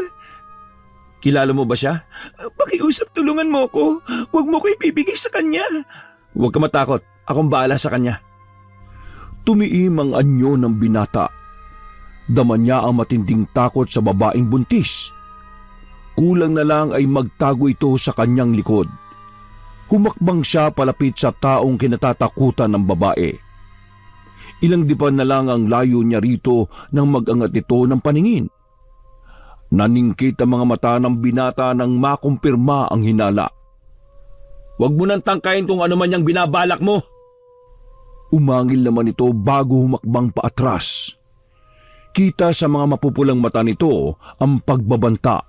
Kilala mo ba siya? Pakiusap, tulungan mo ako. Huwag mo ko ibibigay sa kanya. Huwag ka matakot. Akong bahala sa kanya. Tumiim ang anyo ng binata. Dama niya ang matinding takot sa babaeng buntis. Kulang na lang ay magtago ito sa kanyang likod. Humakbang siya palapit sa taong kinatatakutan ng babae. Ilang dipan na lang ang layo niya rito nang mag-angat ito ng paningin. Naningkit ang mga mata ng binata nang makumpirma ang hinala. Huwag mo nang tangkain kung ano man yung binabalak mo. Umangil naman ito bago humakbang paatras. Kita sa mga mapupulang mata nito ang pagbabanta.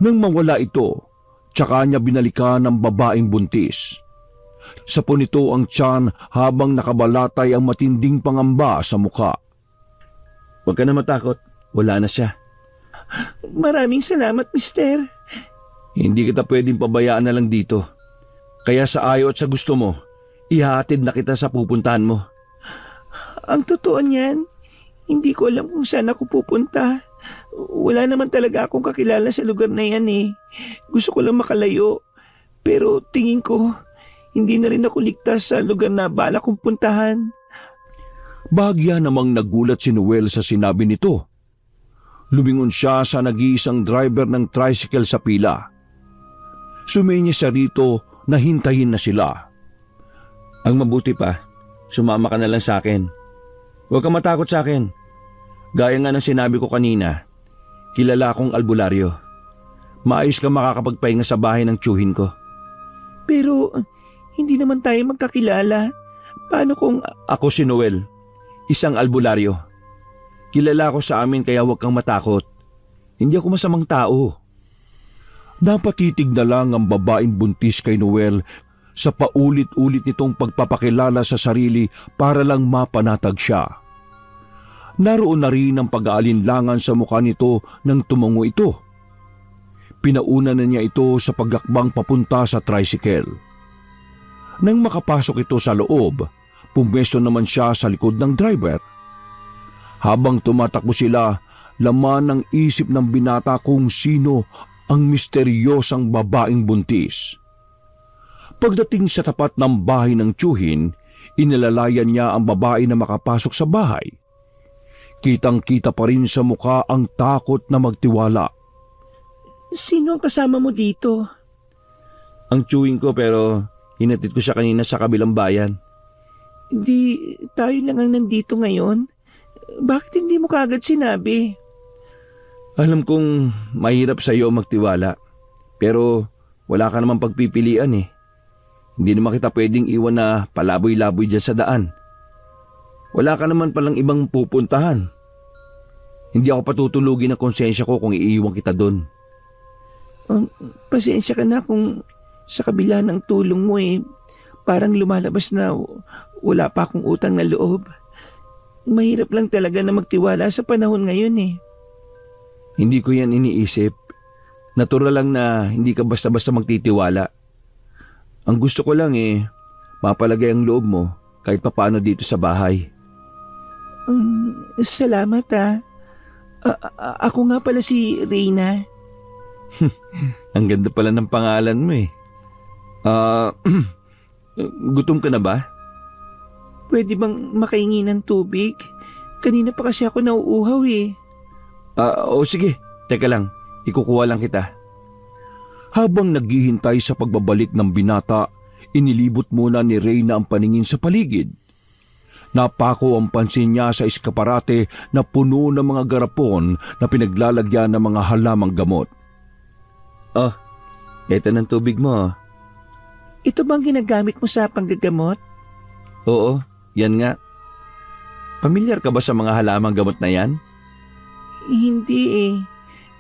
Nang mawala ito, tsaka niya binalikan ang babaeng buntis. Sapo nito ang tiyan habang nakabalatay ang matinding pangamba sa mukha. Huwag ka na matakot, wala na siya. Maraming salamat, mister. Hindi kita pwedeng pabayaan na lang dito. Kaya sa ayaw at sa gusto mo, ihahatid na kita sa pupuntahan mo. Ang totoo niyan, hindi ko alam kung saan ako pupunta. Wala naman talaga akong kakilala sa lugar na yan Gusto ko lang makalayo. Pero tingin ko, hindi na rin ako ligtas sa lugar na bala kong puntahan. Bahagya namang nagulat si Noel sa sinabi nito. Lumingon siya sa nag-iisang driver ng tricycle sa pila. Sumenya siya rito na hintayin na sila. Ang mabuti pa, sumama ka na lang sa akin. Huwag kang matakot sa akin. Gaya nga ng sinabi ko kanina, kilala akong albularyo. Maayos ka makakapagpahinga sa bahay ng tiyuhin ko. Pero hindi naman tayo magkakilala. Paano kung... Ako si Noel, isang albularyo. Kilala ko sa amin kaya huwag kang matakot. Hindi ako masamang tao. Napatitig na lang ang babaeng buntis kay Noel sa paulit-ulit nitong pagpapakilala sa sarili para lang mapanatag siya. Naroon na rin ang pag-aalinlangan sa mukha nito nang tumungo ito. Pinauna na niya ito sa paggakbang papunta sa tricycle. Nang makapasok ito sa loob, pumesto naman siya sa likod ng driver. Habang tumatakbo sila, laman ng isip ng binata kung sino ang misteryosang babaeng buntis. Pagdating sa tapat ng bahay ng tiyuhin, inilalayan niya ang babae na makapasok sa bahay. Kitang-kita pa rin sa mukha ang takot na magtiwala. Sino ang kasama mo dito? Ang tiyuhin ko pero hinatid ko siya kanina sa kabilang bayan. Hindi tayo lang ang nandito ngayon. Bakit hindi mo kaagad sinabi? Alam kong mahirap sa iyo magtiwala, pero wala ka namang pagpipilian eh. Hindi naman kita pwedeng iwan na palaboy-laboy dyan sa daan. Wala ka naman palang ibang pupuntahan. Hindi ako patutulugin ng konsensya ko kung iiwan kita doon. Pasensya ka na kung sa kabila ng tulong mo parang lumalabas na wala pa akong utang na loob. Mahirap lang talaga na magtiwala sa panahon ngayon eh. Hindi ko yan iniisip. Natural lang na hindi ka basta-basta magtitiwala. Ang gusto ko lang mapalagay ang loob mo kahit papaano dito sa bahay. Salamat ako nga pala si Reyna. Ang ganda pala ng pangalan mo eh. Gutom ka na ba? Pwede bang makahingi ng tubig? Kanina pa kasi ako nauuhaw eh. O sige, teka lang, ikukuha lang kita. Habang naghihintay sa pagbabalik ng binata, inilibot muna ni Reyna ang paningin sa paligid. Napako ang pansin niya sa eskaparate na puno ng mga garapon na pinaglalagyan ng mga halamang gamot. Eto ng tubig mo. Ito bang ginagamit mo sa panggagamot? Oo, yan nga. Pamilyar ka ba sa mga halamang gamot na yan? Hindi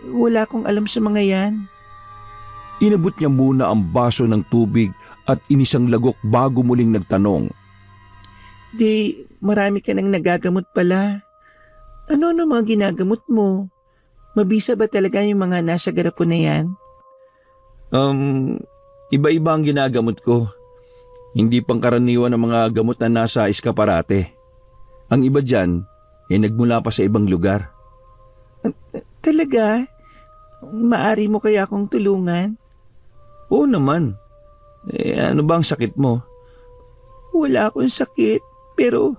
Wala akong alam sa mga yan. Inabot niya muna ang baso ng tubig at inisang lagok bago muling nagtanong. Di, marami ka nang nagagamot pala. Ano mga ginagamot mo? Mabisa ba talaga yung mga nasa garapon na yan? Iba-iba ang ginagamot ko. Hindi pangkaraniwan ang mga gamot na nasa eskaparate. Ang iba dyan, nagmula pa sa ibang lugar. Talaga? Maari mo kaya akong tulungan? Oo naman. Ano ba ang sakit mo? Wala akong sakit, pero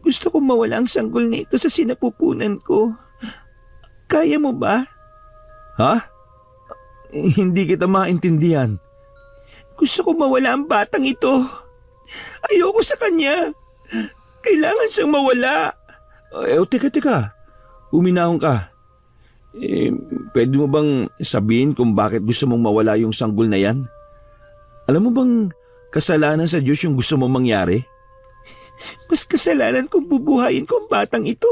gusto kong mawala ang sanggol nito sa sinapupunan ko. Kaya mo ba? Ha? Hindi kita maintindihan. Gusto kong mawala ang batang ito. Ayoko sa kanya. Kailangan siyang mawala. Teka. Uminahon ka. Pwede mo bang sabihin kung bakit gusto mong mawala yung sanggol na yan? Alam mo bang kasalanan sa Diyos yung gusto mong mangyari? Mas kasalanan kung bubuhayin ko ang batang ito.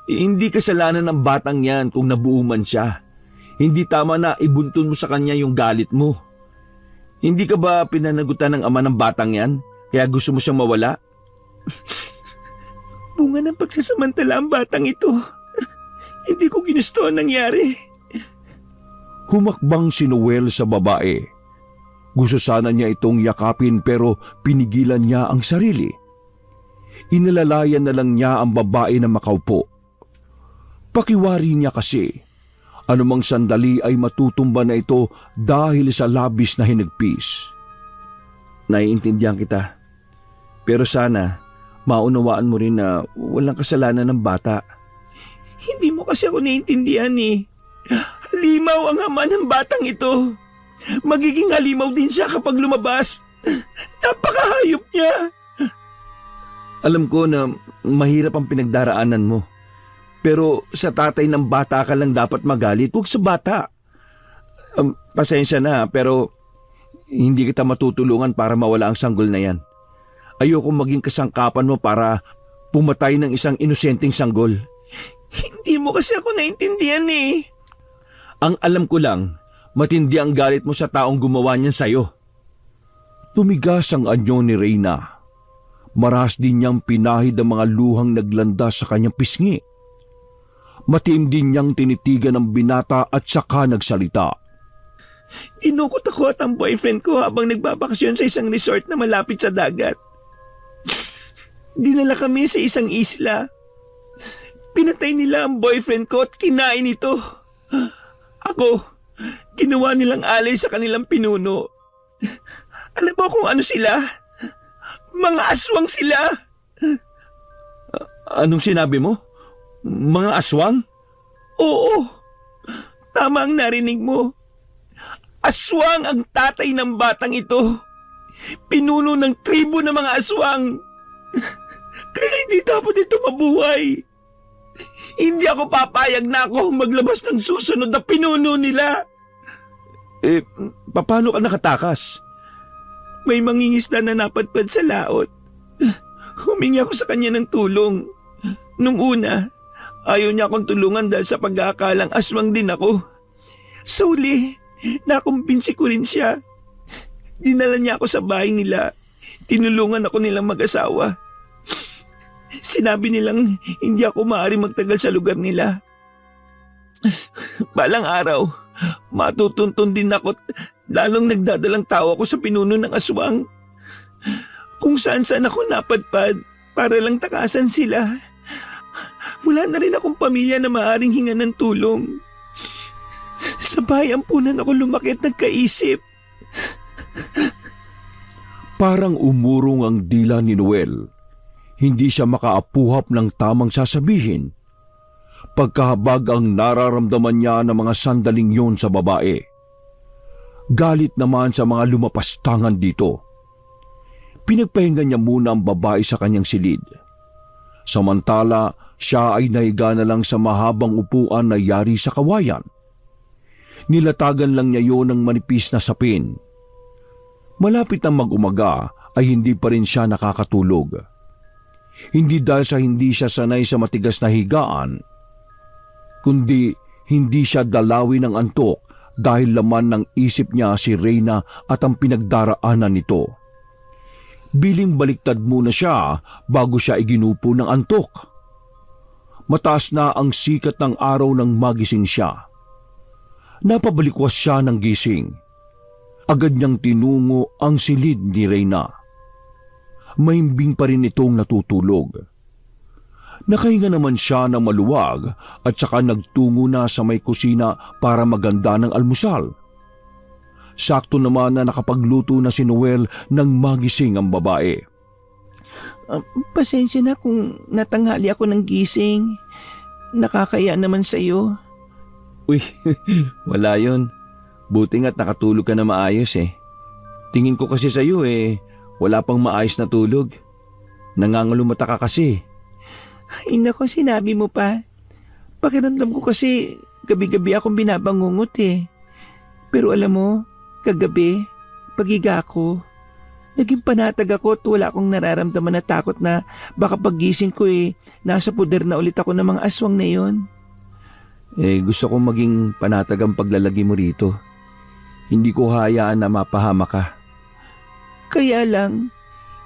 Hindi kasalanan ng batang yan kung nabuo man siya. Hindi tama na ibuntun mo sa kanya yung galit mo. Hindi ka ba pinanagutan ng ama ng batang yan? Kaya gusto mo siyang mawala? Bunga ng pagsasamantala ang batang ito. Hindi ko ginusto ang nangyari. Humakbang si Noel sa babae. Gusto sana niya itong yakapin pero pinigilan niya ang sarili. Inalalayan na lang niya ang babae na makaupo. Pakiwari niya kasi, anumang sandali ay matutumba na ito dahil sa labis na hinagpis. Naiintindihan kita. Pero sana, maunawaan mo rin na walang kasalanan ng bata. Hindi mo kasi ako naiintindihan Halimaw ang ama ng batang ito. Magiging halimaw din siya kapag lumabas. Napakahayop niya. Alam ko na mahirap ang pinagdaraanan mo. Pero sa tatay ng bata ka lang dapat magalit, huwag sa bata. Pasensya na pero hindi kita matutulungan para mawala ang sanggol na yan. Ayoko maging kasangkapan mo para pumatay ng isang inosenteng sanggol. Hindi mo kasi ako naintindihan eh. Ang alam ko lang, matindi ang galit mo sa taong gumawa niyan sa'yo. Tumigas ang anyo ni Reyna. Marahas din niyang pinahid ang mga luhang naglanda sa kanyang pisngi. Matiim din niyang tinitigan ang binata at saka nagsalita. Inukot ako at ang boyfriend ko habang nagbabakasyon sa isang resort na malapit sa dagat. Dinala kami sa isang isla. Pinatay nila ang boyfriend ko at kinain ito. Ako, ginawa nilang alay sa kanilang pinuno. Alam mo kung ano sila? Mga aswang sila. Anong sinabi mo? Mga aswang? Oo, tama ang narinig mo. Aswang ang tatay ng batang ito. Pinuno ng tribo ng mga aswang. Kaya hindi dapat ito mabuhay. Hindi ako papayag na ako maglabas ng susunod na pinuno nila. Paano ka nakatakas? May mangingisda na napadpad sa laot. Humingi ako sa kanya ng tulong. Nung una, ayaw niya akong tulungan dahil sa pag-aakalang aswang din ako. Sa uli, nakumbinsi ko rin siya. Dinala niya ako sa bahay nila. Tinulungan ako nilang mag-asawa. Sinabi nilang hindi ako maaari magtagal sa lugar nila. Balang araw, matutuntun din ako, lalong nagdadalang tao ako sa pinuno ng aswang. Kung saan-saan ako napadpad para lang takasan sila. Wala na rin akong pamilya na maaaring hingan ng tulong. Sa bayampunan ako lumaki at nagkaisip. Parang umurong ang dila ni Noel. Hindi siya makaapuhap ng tamang sasabihin. Pagkahabag ang nararamdaman niya ng mga sandaling yon sa babae. Galit naman sa mga lumapastangan dito. Pinagpahinga niya muna ang babae sa kanyang silid. Samantala, siya ay nahiga na lang sa mahabang upuan na yari sa kawayan. Nilatagan lang niya yon ng manipis na sapin. Malapit na mag-umaga ay hindi pa rin siya nakakatulog. Hindi dahil sa hindi siya sanay sa matigas na higaan, kundi hindi siya dalawin ng antok dahil laman ng isip niya si Reyna at ang pinagdaraanan nito. Biling baliktad muna siya bago siya iginupo ng antok. Mataas na ang sikat ng araw nang magising siya. Napabalikwas siya ng gising. Agad niyang tinungo ang silid ni Reyna. Mahimbing pa rin itong natutulog. Nakahinga naman siya ng maluwag at saka nagtungo na sa may kusina para maganda ng almusal. Sakto naman na nakapagluto na si Noel nang magising ang babae. Pasensya na kung natanghali ako ng gising. Nakakaya naman sa iyo. Uy, wala yun. Buti nga't nakatulog ka na maayos eh. Tingin ko kasi sa iyo wala pang maayos na tulog. Nangangalumata ka kasi. Ay nako, sinabi mo pa. Pakiramdam ko kasi gabi-gabi akong binabangungot eh. Pero alam mo, kagabi, pagiga ko, naging panatag ako at wala akong nararamdaman na takot na baka paggising ko nasa puder na ulit ako ng mga aswang na yon. Gusto kong maging panatag ang paglalagi mo rito. Hindi ko hayaan na mapahama ka. Kaya lang,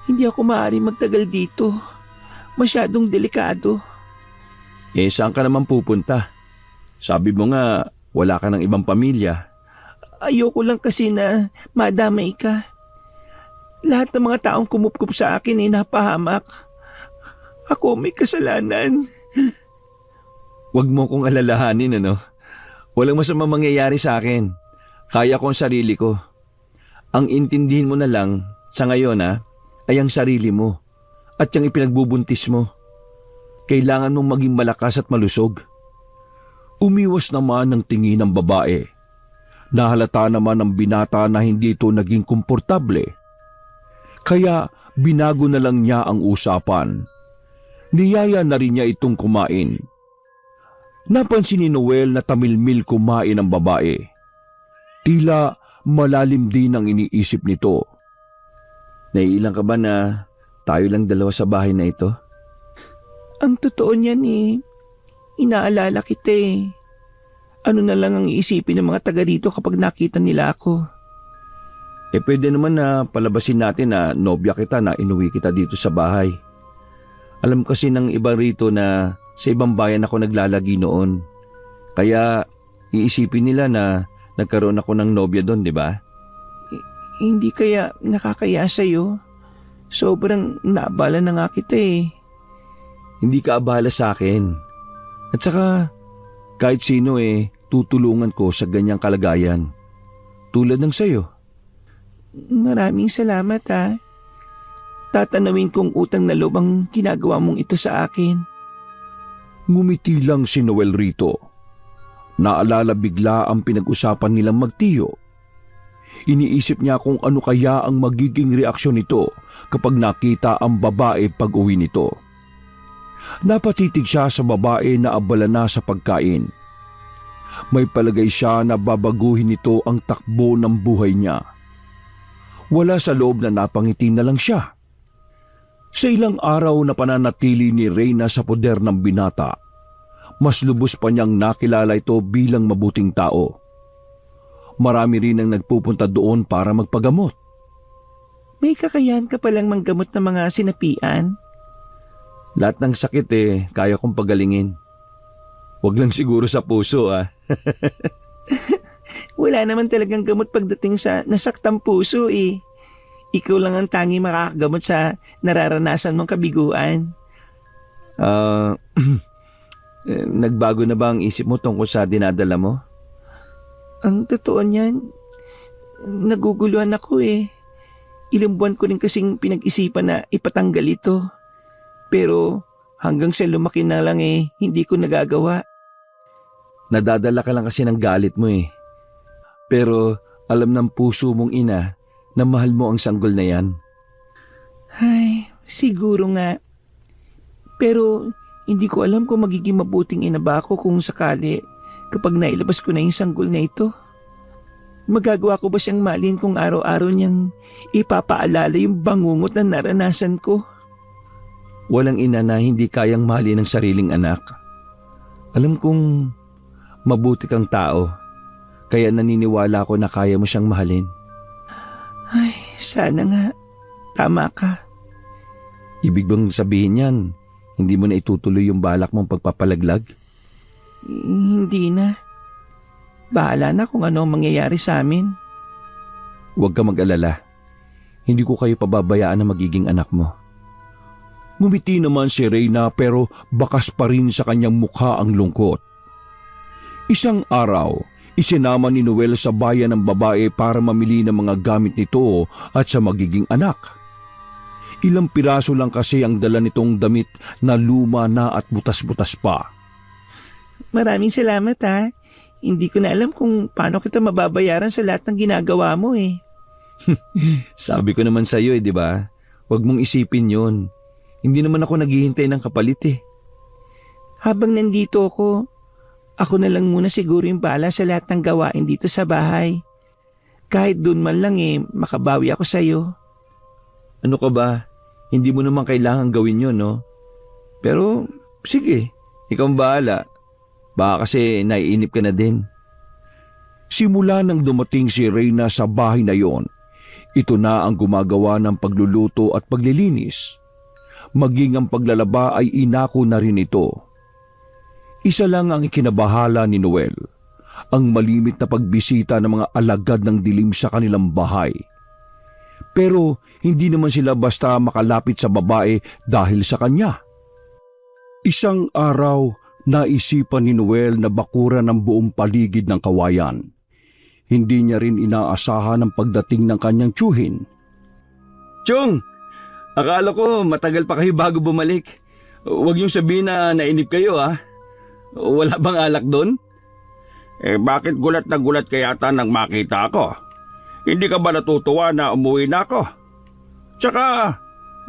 hindi ako maaari magtagal dito. Masyadong delikado. Saan ka naman pupunta? Sabi mo nga, wala ka ng ibang pamilya. Ayoko lang kasi na madamay ka. Lahat ng mga taong kumupkup sa akin napahamak. Ako may kasalanan. Huwag mo kong alalahanin, ano? Walang masamang mangyayari sa akin. Kaya ko ang sarili ko. Ang intindihin mo na lang, sa ngayon ay ang sarili mo at yung ipinagbubuntis mo. Kailangan mong maging malakas at malusog. Umiwas naman ng tingin ng babae. Nahalata naman ng binata na hindi ito naging komportable. Kaya binago na lang niya ang usapan. Niyaya na rin niya itong kumain. Napansin ni Noel na tamilmil kumain ang babae. Tila malalim din ang iniisip nito. Naiilang ka ba na tayo lang dalawa sa bahay na ito? Ang totoo niyan inaalala kita eh. Ano na lang ang iisipin ng mga taga dito kapag nakita nila ako? Pwede naman na palabasin natin na nobya kita na inuwi kita dito sa bahay. Alam kasi ng iba rito na sa ibang bayan ako naglalagi noon. Kaya iisipin nila na nagkaroon ako ng nobya doon, di ba? Hindi kaya nakakaya sa'yo? Sobrang naabala na nga kita eh. Hindi ka abala sa akin. At saka, kahit sino tutulungan ko sa ganyang kalagayan. Tulad ng sayo. Maraming salamat ha. Tatanawin kong utang na loob ang ginagawa mong ito sa akin. Ngumiti lang si Noel rito. Naalala bigla ang pinag-usapan nilang magtiyo. Iniisip niya kung ano kaya ang magiging reaksyon nito kapag nakita ang babae pag-uwi nito. Napatitig siya sa babae na abala na sa pagkain. May palagay siya na babaguhin nito ang takbo ng buhay niya. Wala sa loob na napangiti na lang siya. Sa ilang araw na pananatili ni Reyna sa poder ng binata, mas lubos pa niyang nakilala ito bilang mabuting tao. Marami rin ang nagpupunta doon para magpagamot. May kakayahan ka palang manggamot ng mga sinapian? Lahat ng sakit kaya kong pagalingin. Huwag lang siguro sa puso Wala naman talagang gamot pagdating sa nasaktang puso eh. Ikaw lang ang tangi makakagamot sa nararanasan mong kabiguan. Nagbago na ba ang isip mo tungkol sa dinadala mo? Ang totoo niyan, naguguluhan ako eh. Ilang buwan ko rin kasing pinag-isipan na ipatanggal ito. Pero hanggang sa lumaki na lang hindi ko nagagawa. Nadadala ka lang kasi ng galit mo Pero alam ng puso mong ina na mahal mo ang sanggol na yan. Ay, siguro nga. Pero hindi ko alam kung magiging mabuting ina ba ako kung sakali kapag nailabas ko na yung sanggol na ito. Magagawa ko ba siyang malin kung araw-araw niyang ipapaalala yung bangungot na naranasan ko? Walang ina na hindi kayang mahalin ng sariling anak. Alam kong mabuti kang tao, kaya naniniwala ko na kaya mo siyang mahalin. Ay, sana nga. Tama ka. Ibig bang sabihin yan, hindi mo na itutuloy yung balak mong pagpapalaglag? Hindi na. Bahala na kung ano ang mangyayari sa amin. Huwag ka mag-alala. Hindi ko kayo pababayaan na magiging anak mo. Ngumiti naman si Reyna pero bakas pa rin sa kanyang mukha ang lungkot. Isang araw, isinama ni Noel sa bayan ng babae para mamili ng mga gamit nito at sa magiging anak. Ilang piraso lang kasi ang dala nitong damit na luma na at butas-butas pa. Maraming salamat ha. Hindi ko na alam kung paano kita mababayaran sa lahat ng ginagawa mo Sabi ko naman sa iyo di ba? Huwag mong isipin yon. Hindi naman ako naghihintay ng kapalit Habang nandito ako na lang muna siguro yung bahala sa lahat ng gawain dito sa bahay. Kahit doon man lang makabawi ako sa'yo. Ano ka ba? Hindi mo naman kailangan gawin yun, no? Pero, sige, ikaw ang bahala. Baka kasi naiinip ka na din. Simula nang dumating si Reyna sa bahay na yon, ito na ang gumagawa ng pagluluto at paglilinis. Maging ang paglalaba ay inako na rin ito. Isa lang ang ikinabahala ni Noel, ang malimit na pagbisita ng mga alagad ng dilim sa kanilang bahay. Pero hindi naman sila basta makalapit sa babae dahil sa kanya. Isang araw, naisipan ni Noel na bakuran ng buong paligid ng kawayan. Hindi niya rin inaasahan ang pagdating ng kanyang tiyuhin. Chong! Akala ko matagal pa kayo bago bumalik. Huwag niyong sabihin na nainip kayo Wala bang alak doon? Bakit gulat na gulat ka yata nang makita ako? Hindi ka ba natutuwa na umuwi na ako? Tsaka,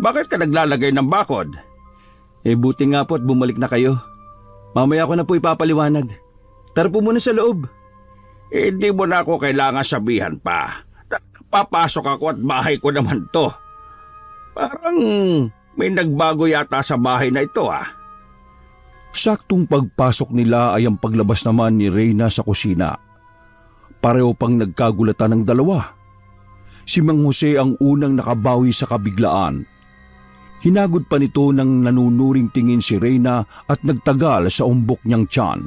bakit ka naglalagay ng bakod? Buti nga po at bumalik na kayo. Mamaya ko na po ipapaliwanag. Tara po muna sa loob. Hindi mo na ako kailangan sabihan pa. Papasok ako at bahay ko naman to. Parang may nagbago yata sa bahay na ito Saktong pagpasok nila ay ang paglabas naman ni Reyna sa kusina. Pareho pang nagkagulatan ng dalawa. Si Mang Jose ang unang nakabawi sa kabiglaan. Hinagod pa nito ng nanunuring tingin si Reyna at nagtagal sa umbok niyang tiyan.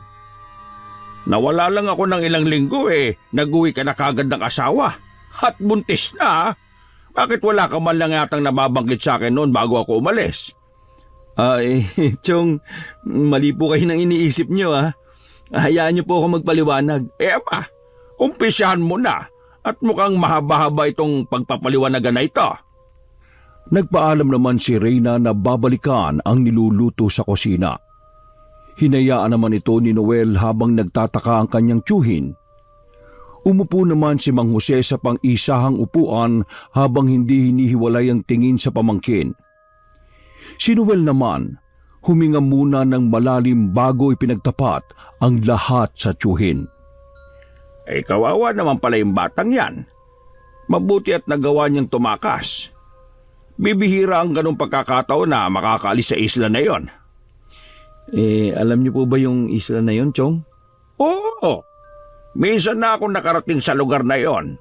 Nawala lang ako ng ilang linggo Nag-uwi ka na kagad ng asawa. At buntis na. Bakit wala ka man lang yatang nababanggit sa akin noon bago ako umalis? Chong, mali po kayo ng iniisip niyo Hayaan niyo po ako magpaliwanag. Aba, umpisahan mo na. At mukhang mahaba-haba itong pagpapaliwanagan na ito. Nagpaalam naman si Reyna na babalikan ang niluluto sa kusina. Hinayaan naman ito ni Noel habang nagtataka ang kanyang tiyuhin. Umupo naman si Mang Jose sa pang-isahang upuan habang hindi hinihiwalay ang tingin sa pamangkin. Si Noel naman, huminga muna ng malalim bago ipinagtapat ang lahat sa tiyuhin. Kawawa naman pala yung batang yan. Mabuti at nagawa niyang tumakas. Bibihira ang ganong pagkakataon na makakaalis sa isla na yon. Alam niyo po ba yung isla na yon, Chong? Oo. Minsan na ako nakarating sa lugar na yon.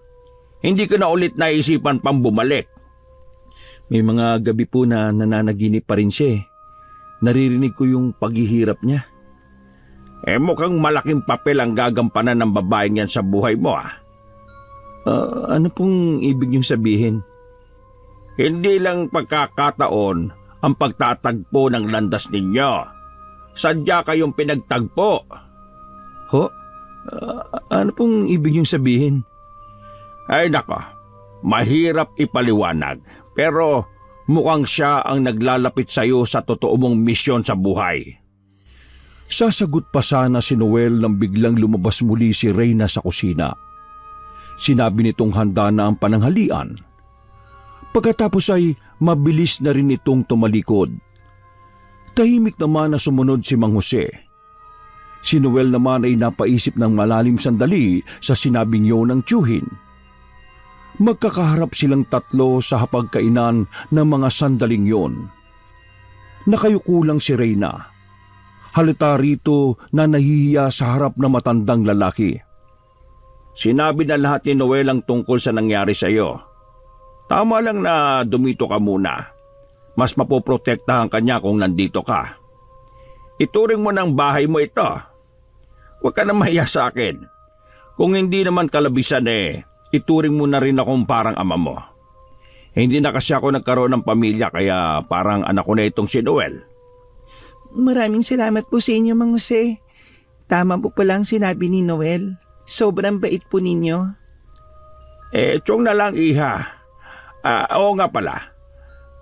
Hindi ko na ulit naisipan pang bumalik. May mga gabi po na nananaginip pa rin siya Naririnig ko yung paghihirap niya. Mukhang malaking papel ang gagampanan ng babaeng yan sa buhay mo Ano pong ibig niyong sabihin? Hindi lang pagkakataon ang pagtatagpo ng landas ninyo. Sadya kayong pinagtagpo. Ho? Ano pong ibig niyong sabihin? Ay nako, mahirap ipaliwanag. Pero mukhang siya ang naglalapit sa iyo sa totoo mong misyon sa buhay. Sasagot pa sana si Noel nang biglang lumabas muli si Reyna sa kusina. Sinabi nitong handa na ang pananghalian. Pagkatapos ay mabilis na rin itong tumalikod. Tahimik naman na sumunod si Mang Jose. Si Noel naman ay napaisip ng malalim sandali sa sinabing yun ng tiyuhin. Magkakaharap silang tatlo sa hapagkainan ng mga sandaling yon. Nakayuko lang si Reyna. Halata rito na nahihiya sa harap ng matandang lalaki. Sinabi na lahat ni Noel ang tungkol sa nangyari sa iyo. Tama lang na dumito ka muna. Mas mapoprotektahan ka niya kung nandito ka. Ituring mo ng bahay mo ito. Huwag ka na mahiya sa akin. Kung hindi naman kalabisan ituring mo na rin akong parang ama mo. Hindi na kasi ako nagkaroon ng pamilya kaya parang anak ko na itong si Noel. Maraming salamat po sa inyo, Mang Jose. Tama po pala ang sinabi ni Noel. Sobrang bait po ninyo. Tiyong na lang, iha. Oo nga pala.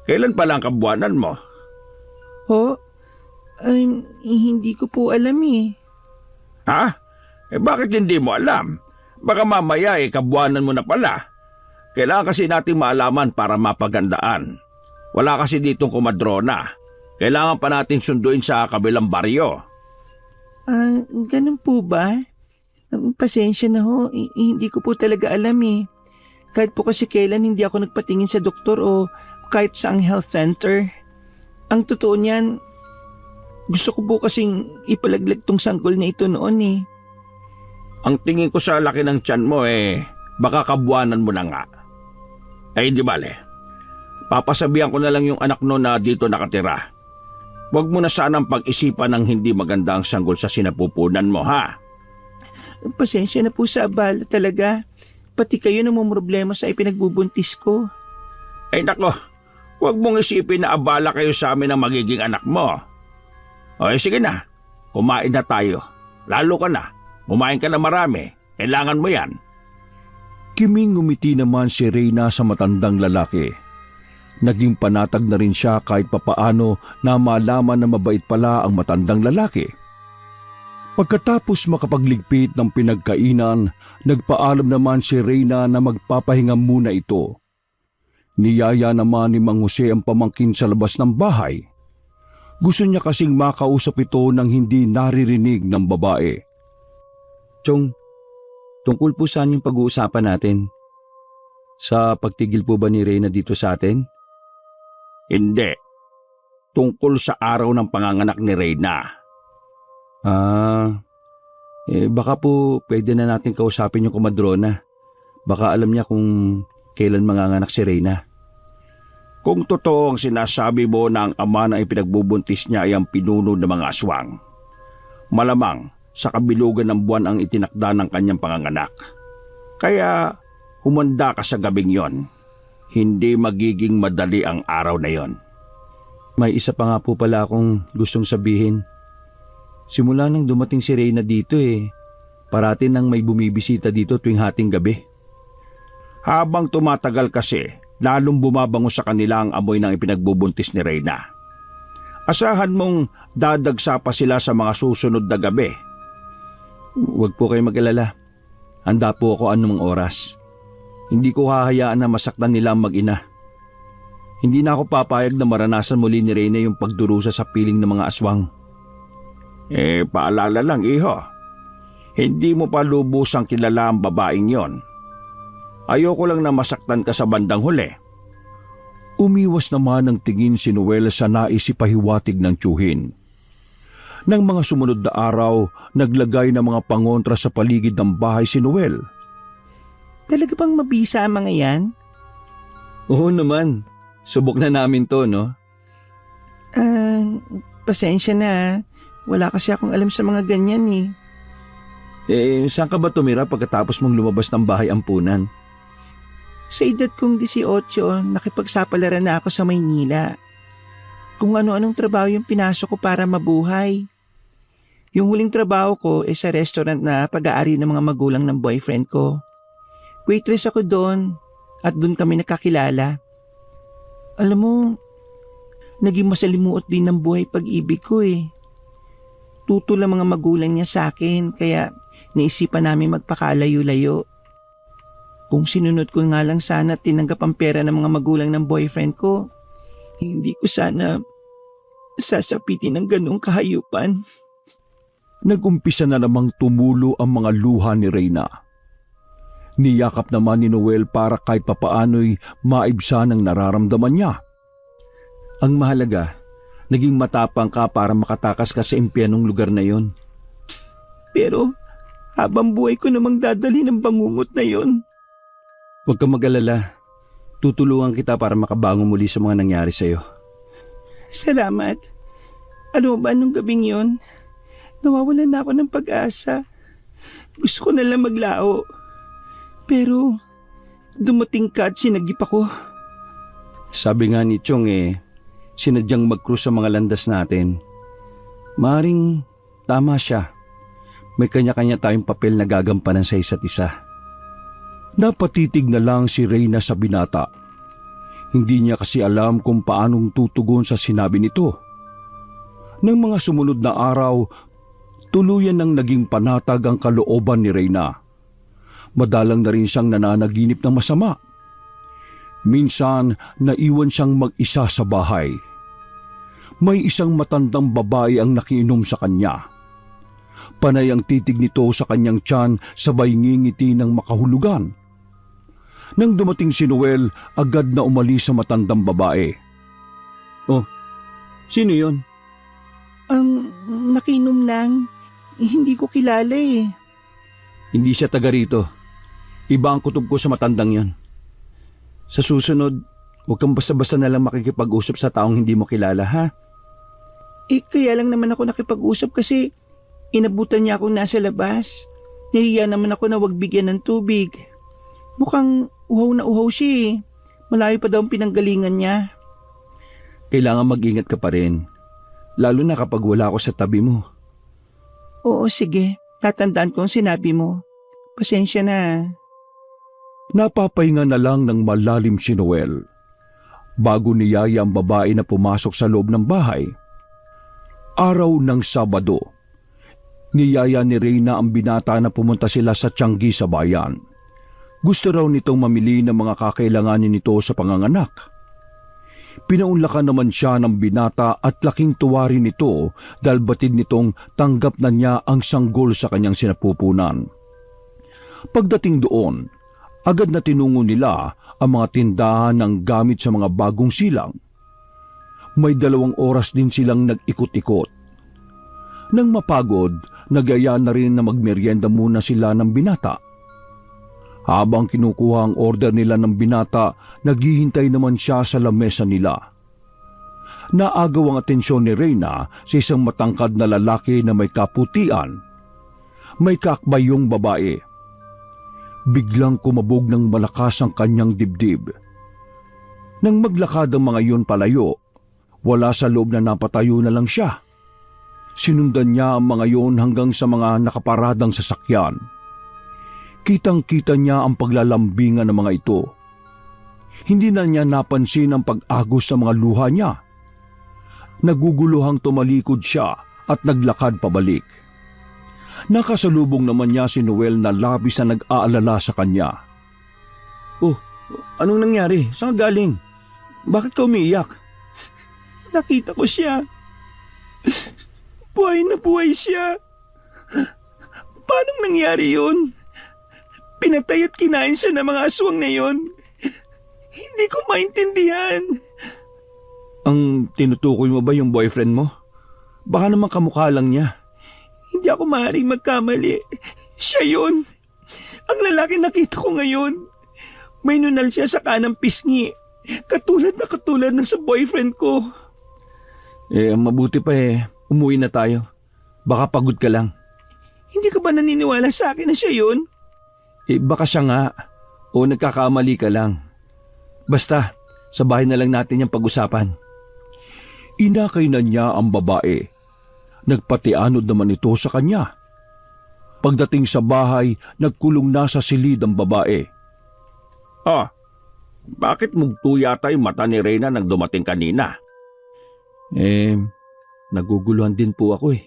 Kailan pala ang kabuanan mo? Hindi ko po alam Ha? Bakit hindi mo alam? Baka mamaya kabuanan mo na pala. Kailangan kasi natin maalaman para mapagandaan. Wala kasi ditong kumadrona. Kailangan pa natin sunduin sa kabilang baryo. Ganun po ba? Pasensya na ho, hindi ko po talaga alam Kahit po kasi kailan hindi ako nagpatingin sa doktor o kahit sa ang health center. Ang totoo niyan, gusto ko po kasing ipalaglag tong sanggol na ito noon Ang tingin ko sa laki ng tiyan mo baka kabuanan mo na nga. Di bale. Papasabihan ko na lang yung anak no na dito nakatira. Huwag mo na sanang pag-isipan ng hindi magandang sanggol sa sinapupunan mo, ha? Pasensya na po sa abala talaga. Pati kayo namumroblema sa ipinagbubuntis ko. Nako, huwag mong isipin na abala kayo sa amin ang magiging anak mo. Sige na, kumain na tayo. Lalo ka na, kumain ka na marami. Kailangan mo yan. Kiming ngumiti naman si Reyna sa matandang lalaki. Naging panatag na rin siya kahit papaano na malaman na mabait pala ang matandang lalaki. Pagkatapos makapagligpit ng pinagkainan, nagpaalam naman si Reyna na magpapahinga muna ito. Niyaya naman ni Mang Jose ang pamangkin sa labas ng bahay. Gusto niya kasing makausap ito nang hindi naririnig ng babae. Chong, tungkol po saan yung pag-uusapan natin? Sa pagtigil po ba ni Reyna dito sa atin? Hindi. Tungkol sa araw ng panganganak ni Reyna. Baka po pwede na natin kausapin yung komadrona. Baka alam niya kung kailan manganganak si Reyna. Kung totoo ang sinasabi mo na ang ama na ipinagbubuntis niya ay ang pinuno ng mga aswang, malamang sa kabilugan ng buwan ang itinakda ng kanyang panganganak. Kaya humanda ka sa gabing yon. Hindi magiging madali ang araw na yon. May isa pa nga po pala akong gustong sabihin. Simula nang dumating si Reyna dito parati nang may bumibisita dito tuwing hating gabi. Habang tumatagal kasi, lalong bumabango sa kanila ang amoy ng ipinagbubuntis ni Reyna. Asahan mong dadagsa pa sila sa mga susunod na gabi. Huwag po kayo mag-alala. Handa po ako anumang oras. Hindi ko hahayaan na masaktan nila ang mag-ina. Hindi na ako papayag na maranasan muli ni Reyna yung pagdurusa sa piling ng mga aswang. Paalala lang, iho. Hindi mo pa lubusang kilala ang babaeng yon. Ayoko lang na masaktan ka sa bandang huli. Umiwas naman ng tingin si Noel sa nais ipahiwatig ng tiyuhin. Nang mga sumunod na araw, naglagay ng mga pangontra sa paligid ng bahay si Noel. Talaga bang mabisa ang mga yan? Oo naman. Subok na namin to, no? Pasensya na. Wala kasi akong alam sa mga ganyan Saan ka ba tumira pagkatapos mong lumabas ng bahay ampunan? Sa edad kong 18, nakipagsapalaran na ako sa Maynila. Kung ano-anong trabaho yung pinasok ko para mabuhay. Yung huling trabaho ko sa restaurant na pag-aari ng mga magulang ng boyfriend ko. Waitress ako doon at doon kami nakakilala. Alam mo, naging masalimuot din ng buhay pag-ibig ko Tutol ang mga magulang niya sa akin kaya naisipan namin magpakalayo-layo. Kung sinunod ko nga lang sana at tinanggap ang pera ng mga magulang ng boyfriend ko, hindi ko sana sasapitin ng ganong kahayupan. Nag-umpisa na namang tumulo ang mga luha ni Reyna. Niyakap naman ni Noel para kahit papaano'y maibsan ang nararamdaman niya. Ang mahalaga, naging matapang ka para makatakas ka sa impyanong lugar na yon. Pero habang buhay ko namang dadali ng bangungot na yon. Huwag kang mag-alala. Tutulungan kita para makabangon muli sa mga nangyari sa'yo. Salamat. Alam mo ba nung gabing yon? Nawawalan na ako ng pag-asa. Gusto ko na lang maglao. Pero dumating ka at sinagip ako. Sabi nga ni Chong sinadyang mag-cruise sa mga landas natin. Maring tama siya. May kanya-kanya tayong papel na gagampanan sa isa't isa. Napatitig na lang si Reyna sa binata. Hindi niya kasi alam kung paanong tutugon sa sinabi nito. Nang mga sumunod na araw, tuluyan nang naging panatag ang kalooban ni Reyna. Madalang na rin siyang nananaginip ng masama. Minsan, naiwan siyang mag-isa sa bahay. May isang matandang babae ang nakiinom sa kanya. Panay ang titig nito sa kanyang tiyan sabay ngingiti ng makahulugan. Nang dumating si Noel, agad na umalis sa matandang babae. Oh, sino yon? Ang nakiinom lang. Hindi ko kilala Hindi siya taga rito. Iba ang kutob ko sa matandang yon. Sa susunod, huwag kang basta-basta na lang makikipag-usap sa taong hindi mo kilala, ha? Kaya lang naman ako nakipag-usap kasi inabutan niya akong nasa labas. Nahiya naman ako na wag bigyan ng tubig. Mukhang uhaw na uhaw siya Malayo pa daw ang pinanggalingan niya. Kailangan mag-ingat ka pa rin. Lalo na kapag wala ako sa tabi mo. Oo, sige. Tatandaan ko ang sinabi mo. Pasensya na. Napapahinga na lang ng malalim si Noel. Bago niyaya ang babae na pumasok sa loob ng bahay. Araw ng Sabado. Niyaya ni Reyna ang binata na pumunta sila sa Tianggi sa bayan. Gusto raw nitong mamili ng mga kakailanganin nito sa panganganak. Pinaunlakan naman siya ng binata at laking tuwa rin nito dahil batid nitong tanggap na niya ang sanggol sa kanyang sinapupunan. Pagdating doon, agad na tinungo nila ang mga tindahan ng gamit sa mga bagong silang. May 2 oras din silang nag-ikot-ikot. Nang mapagod, nagyaya na rin na magmeryenda muna sila ng binata. Habang kinukuha ang order nila ng binata, naghihintay naman siya sa lamesa nila. Naagaw ang atensyon ni Reyna sa isang matangkad na lalaki na may kaputian. May kakbayong babae. Biglang kumabog ng malakas ang kanyang dibdib. Nang maglakad ang mga iyon palayo, wala sa loob na napatayo na lang siya. Sinundan niya ang mga iyon hanggang sa mga nakaparadang sasakyan. Kitang-kita niya ang paglalambingan ng mga ito. Hindi na niya napansin ang pag-agos sa mga luha niya. Naguguluhang tumalikod siya at naglakad pabalik. Nakasalubong naman niya si Noel na labis na nag-aalala sa kanya. Oh, anong nangyari? Saan ka galing? Bakit ka umiiyak? Nakita ko siya. Buhay na buhay siya. Paano nangyari yun? Pinatay at kinain siya ng mga aswang na yun. Hindi ko maintindihan. Ang tinutukoy mo ba yung boyfriend mo? Baka naman kamukha lang niya. Hindi ako maaaring magkamali. Siya yun. Ang lalaki nakita ko ngayon. May nunal siya sa kanang pisngi. Katulad ng sa boyfriend ko. Ang mabuti pa umuwi na tayo. Baka pagod ka lang. Hindi ka ba naniniwala sa akin na siya yun? Baka siya nga. O nagkakamali ka lang. Basta, sa bahay na lang natin yung pag-usapan. Inakay na niya ang babae. Nagpatianod naman ito sa kanya. Pagdating sa bahay, nagkulong na sa silid ang babae. Bakit mugto yata yung mata ni Reyna nang dumating kanina? Naguguluhan din po ako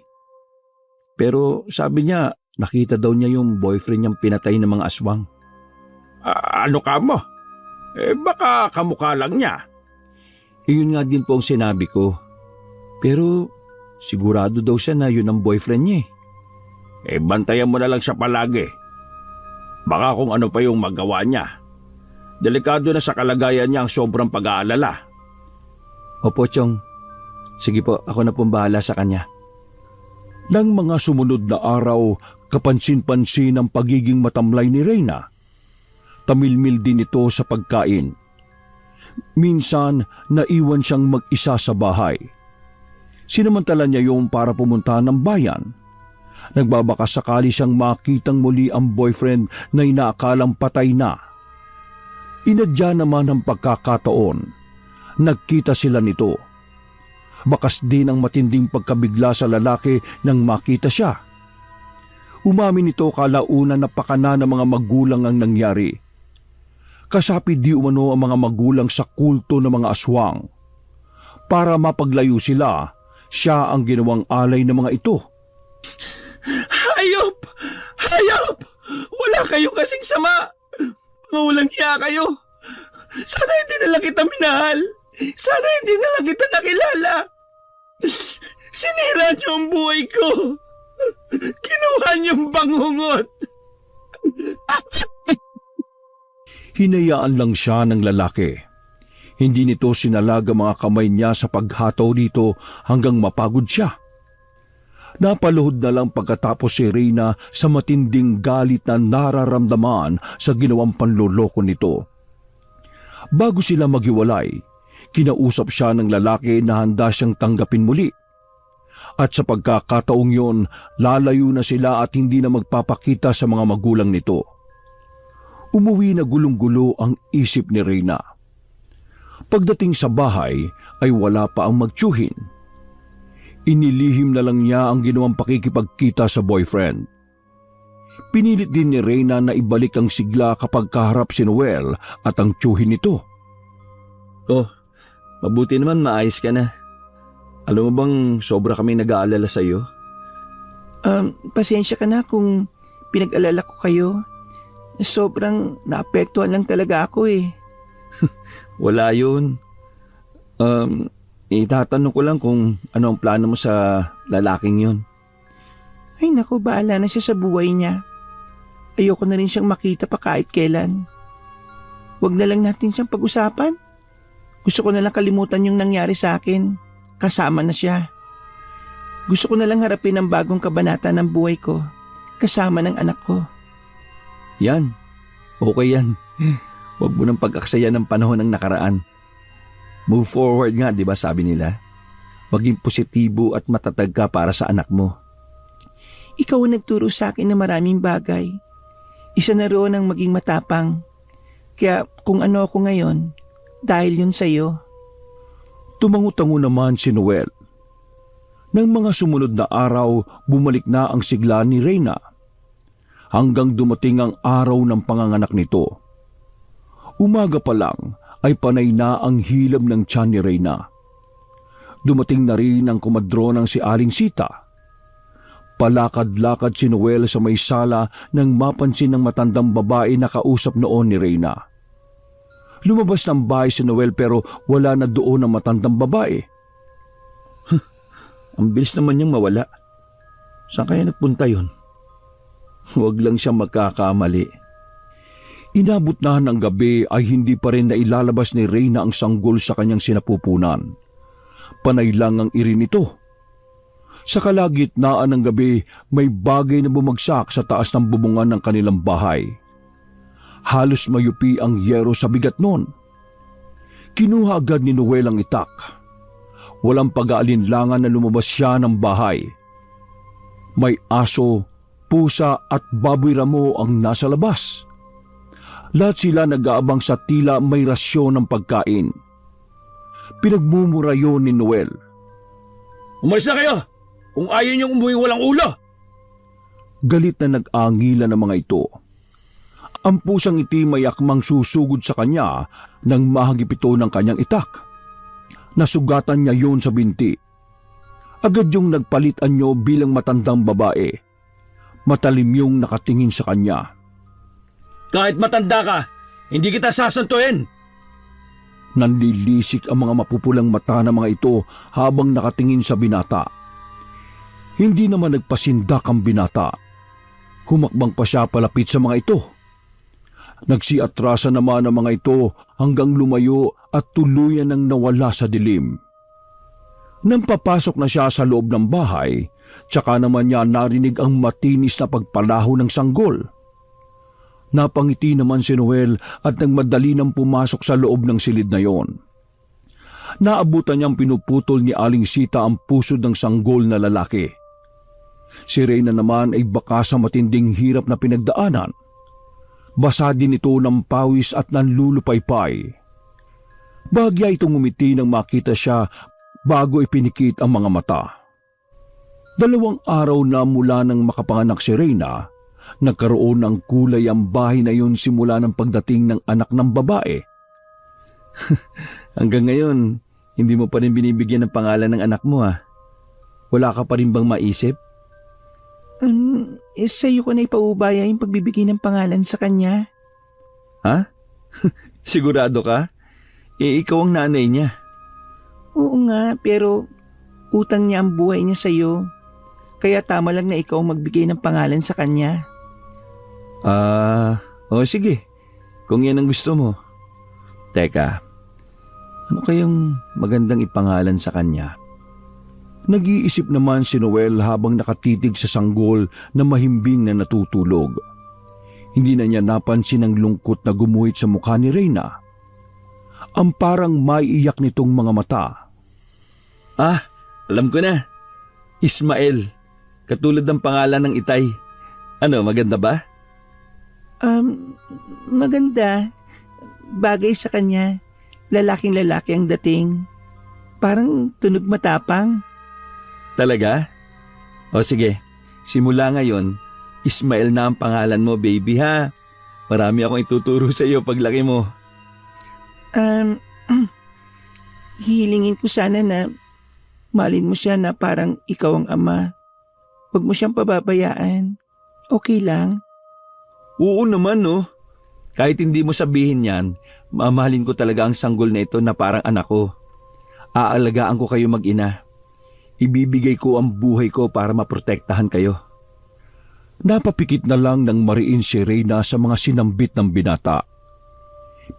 Pero sabi niya, nakita daw niya yung boyfriend niyang pinatay ng mga aswang. Ano ka mo? Baka kamukha lang niya. Yun nga din po ang sinabi ko. Pero sigurado daw siya na yun ang boyfriend niya Bantayan mo na lang siya palagi. Baka kung ano pa yung magawa niya. Delikado na sa kalagayan niya ang sobrang pag-aalala. Opo, Chong. Sige po, ako na pong bahala sa kanya. Nang mga sumunod na araw, kapansin-pansin ang pagiging matamlay ni Reyna. Tamilmil din ito sa pagkain. Minsan, naiwan siyang mag-isa sa bahay. Sinamantala niya yung para pumunta ng bayan. Nagbabaka sakali siyang makitang muli ang boyfriend na inaakalang patay na. Inadya naman ang pagkakataon. Nagkita sila nito. Bakas din ang matinding pagkabigla sa lalaki nang makita siya. Umamin ito kalaunan na pakana ng mga magulang ang nangyari. Kasapi di umano ang mga magulang sa kulto ng mga aswang. Para mapaglayo sila, siya ang ginawang alay ng mga ito. Hayop! Hayop! Wala kayo kasing sama! Mga walang hiya kayo! Sana hindi na lang kita minahal! Sana hindi na lang kita nakilala! Sinira niyo ang buhay ko! Kinuha niyong bangungot! Hinayaan lang siya ng lalaki. Hindi nito sinalaga mga kamay niya sa paghataw dito hanggang mapagod siya. Napaluhod na lang pagkatapos si Reyna sa matinding galit na nararamdaman sa ginawang panloloko nito. Bago sila maghiwalay, kinausap siya ng lalaki na handa siyang tanggapin muli. At sa pagkakataong yon, lalayo na sila at hindi na magpapakita sa mga magulang nito. Umuwi na gulong-gulo ang isip ni Reyna. Pagdating sa bahay ay wala pa ang magtiyuhin. Inilihim na lang niya ang ginawang pakikipagkita sa boyfriend. Pinilit din ni Reyna na ibalik ang sigla kapag kaharap si Noel at ang tiyuhin nito. Oh, mabuti naman maayos ka na. Alam mo bang sobra kaming nag-aalala sa iyo? Pasensya ka na kung pinag-alala ko kayo. Sobrang naapektuhan lang talaga ako Wala yun. Itatanong ko lang kung ano ang plano mo sa lalaking yun. Ay naku, bahala na siya sa buhay niya. Ayoko na rin siyang makita pa kahit kailan. Huwag na lang natin siyang pag-usapan. Gusto ko na lang kalimutan yung nangyari sa akin. Kasama na siya. Gusto ko na lang harapin ang bagong kabanata ng buhay ko, kasama ng anak ko. Yan. Okay yan. Huwag mo nang pag-aksayan ng panahon ng nakaraan. Move forward nga, di ba sabi nila? Maging positibo at matatag ka para sa anak mo. Ikaw ang nagturo sa akin ng maraming bagay. Isa na roon ang maging matapang. Kaya kung ano ako ngayon, dahil yun sa'yo. Tumango-tango naman si Noel. Nang mga sumunod na araw, bumalik na ang sigla ni Reyna. Hanggang dumating ang araw ng panganganak nito. Umaga pa lang ay panay na ang hilab ng tiyan ni Reyna. Dumating na rin ang kumadronang si Aling Sita. Palakad-lakad si Noel sa may sala nang mapansin ng matandang babae na kausap noon ni Reyna. Lumabas ng bahay si Noel pero wala na doon ang matandang babae. Ang bilis naman niyang mawala. Saan kaya nagpunta yon? Huwag lang siya magkakamali. Inabot na ng gabi ay hindi pa rin nailalabas ni Reyna ang sanggol sa kanyang sinapupunan. Panay lang ang irin nito. Sa kalagitnaan ng gabi, may bagay na bumagsak sa taas ng bubungan ng kanilang bahay. Halos mayupi ang yero sa bigat nun. Kinuha agad ni Noel ang itak. Walang pag-aalinlangan na lumabas siya ng bahay. May aso, pusa at baboy ramo ang nasa labas. Lahat sila nag-aabang sa tila may rasyon ng pagkain. Pinagmumura yun ni Noel. Umalis na kayo! Kung ayaw niyong umuwi walang ulo! Galit na nag-angila ng mga ito. Ang pusang itim ay akmang susugod sa kanya nang mahagip ito ng kanyang itak. Nasugatan niya yon sa binti. Agad yung nagpalit anyo bilang matandang babae. Matalim yung nakatingin sa kanya. Kahit matanda ka, hindi kita sasantuhin! Nanlilisik ang mga mapupulang mata ng mga ito habang nakatingin sa binata. Hindi naman nagpasindak ang binata. Humakbang pa siya palapit sa mga ito. Nagsiatrasa naman ang mga ito hanggang lumayo at tuluyan nang nawala sa dilim. Nang papasok na siya sa loob ng bahay, tsaka naman niya narinig ang matinis na pagpalaho ng sanggol. Napangiti naman si Noel at nagmadali nang pumasok sa loob ng silid na yon. Naabutan niyang pinuputol ni Aling Sita ang pusod ng sanggol na lalaki. Si Reyna naman ay baka sa matinding hirap na pinagdaanan. Basa din ito ng pawis at nanlulupaypay. Bagya itong umiti nang makita siya bago ipinikit ang mga mata. 2 araw na mula nang makapanganak si Reyna, nagkaroon ng kulay ang bahay na yun simula ng pagdating ng anak ng babae. Hanggang ngayon, hindi mo pa rin binibigyan ng pangalan ng anak mo ha? Wala ka pa rin bang maisip? Sa'yo ko na ipaubaya yung pagbibigay ng pangalan sa kanya. Ha? Sigurado ka? Ikaw ang nanay niya. Oo nga, pero utang niya ang buhay niya sa'yo. Kaya tama lang na ikaw ang magbigay ng pangalan sa kanya. Sige. Kung yan ang gusto mo. Teka, ano kayang magandang ipangalan sa kanya? Nag-iisip naman si Noel habang nakatitig sa sanggol na mahimbing na natutulog. Hindi na niya napansin ang lungkot na gumuhit sa mukha ni Reyna. Ang parang maiiyak nitong mga mata. Alam ko na. Ismael. Katulad ng pangalan ng itay. Ano, maganda ba? Maganda. Bagay sa kanya. Lalaking-lalaki ang dating. Parang tunog matapang. Talaga? O sige, simula ngayon, Ismael na ang pangalan mo, baby ha. Marami akong ituturo sa iyo paglaki mo. Hihilingin ko sana na malin mo siya na parang ikaw ang ama. Huwag mo siyang pababayaan. Okay lang? Oo naman no. Kahit hindi mo sabihin yan, mamahalin ko talaga ang sanggol na ito na parang anak ko. Aalagaan ko kayo mag-ina. Ibibigay ko ang buhay ko para maprotektahan kayo. Napapikit na lang ng mariin si Reyna sa mga sinambit ng binata.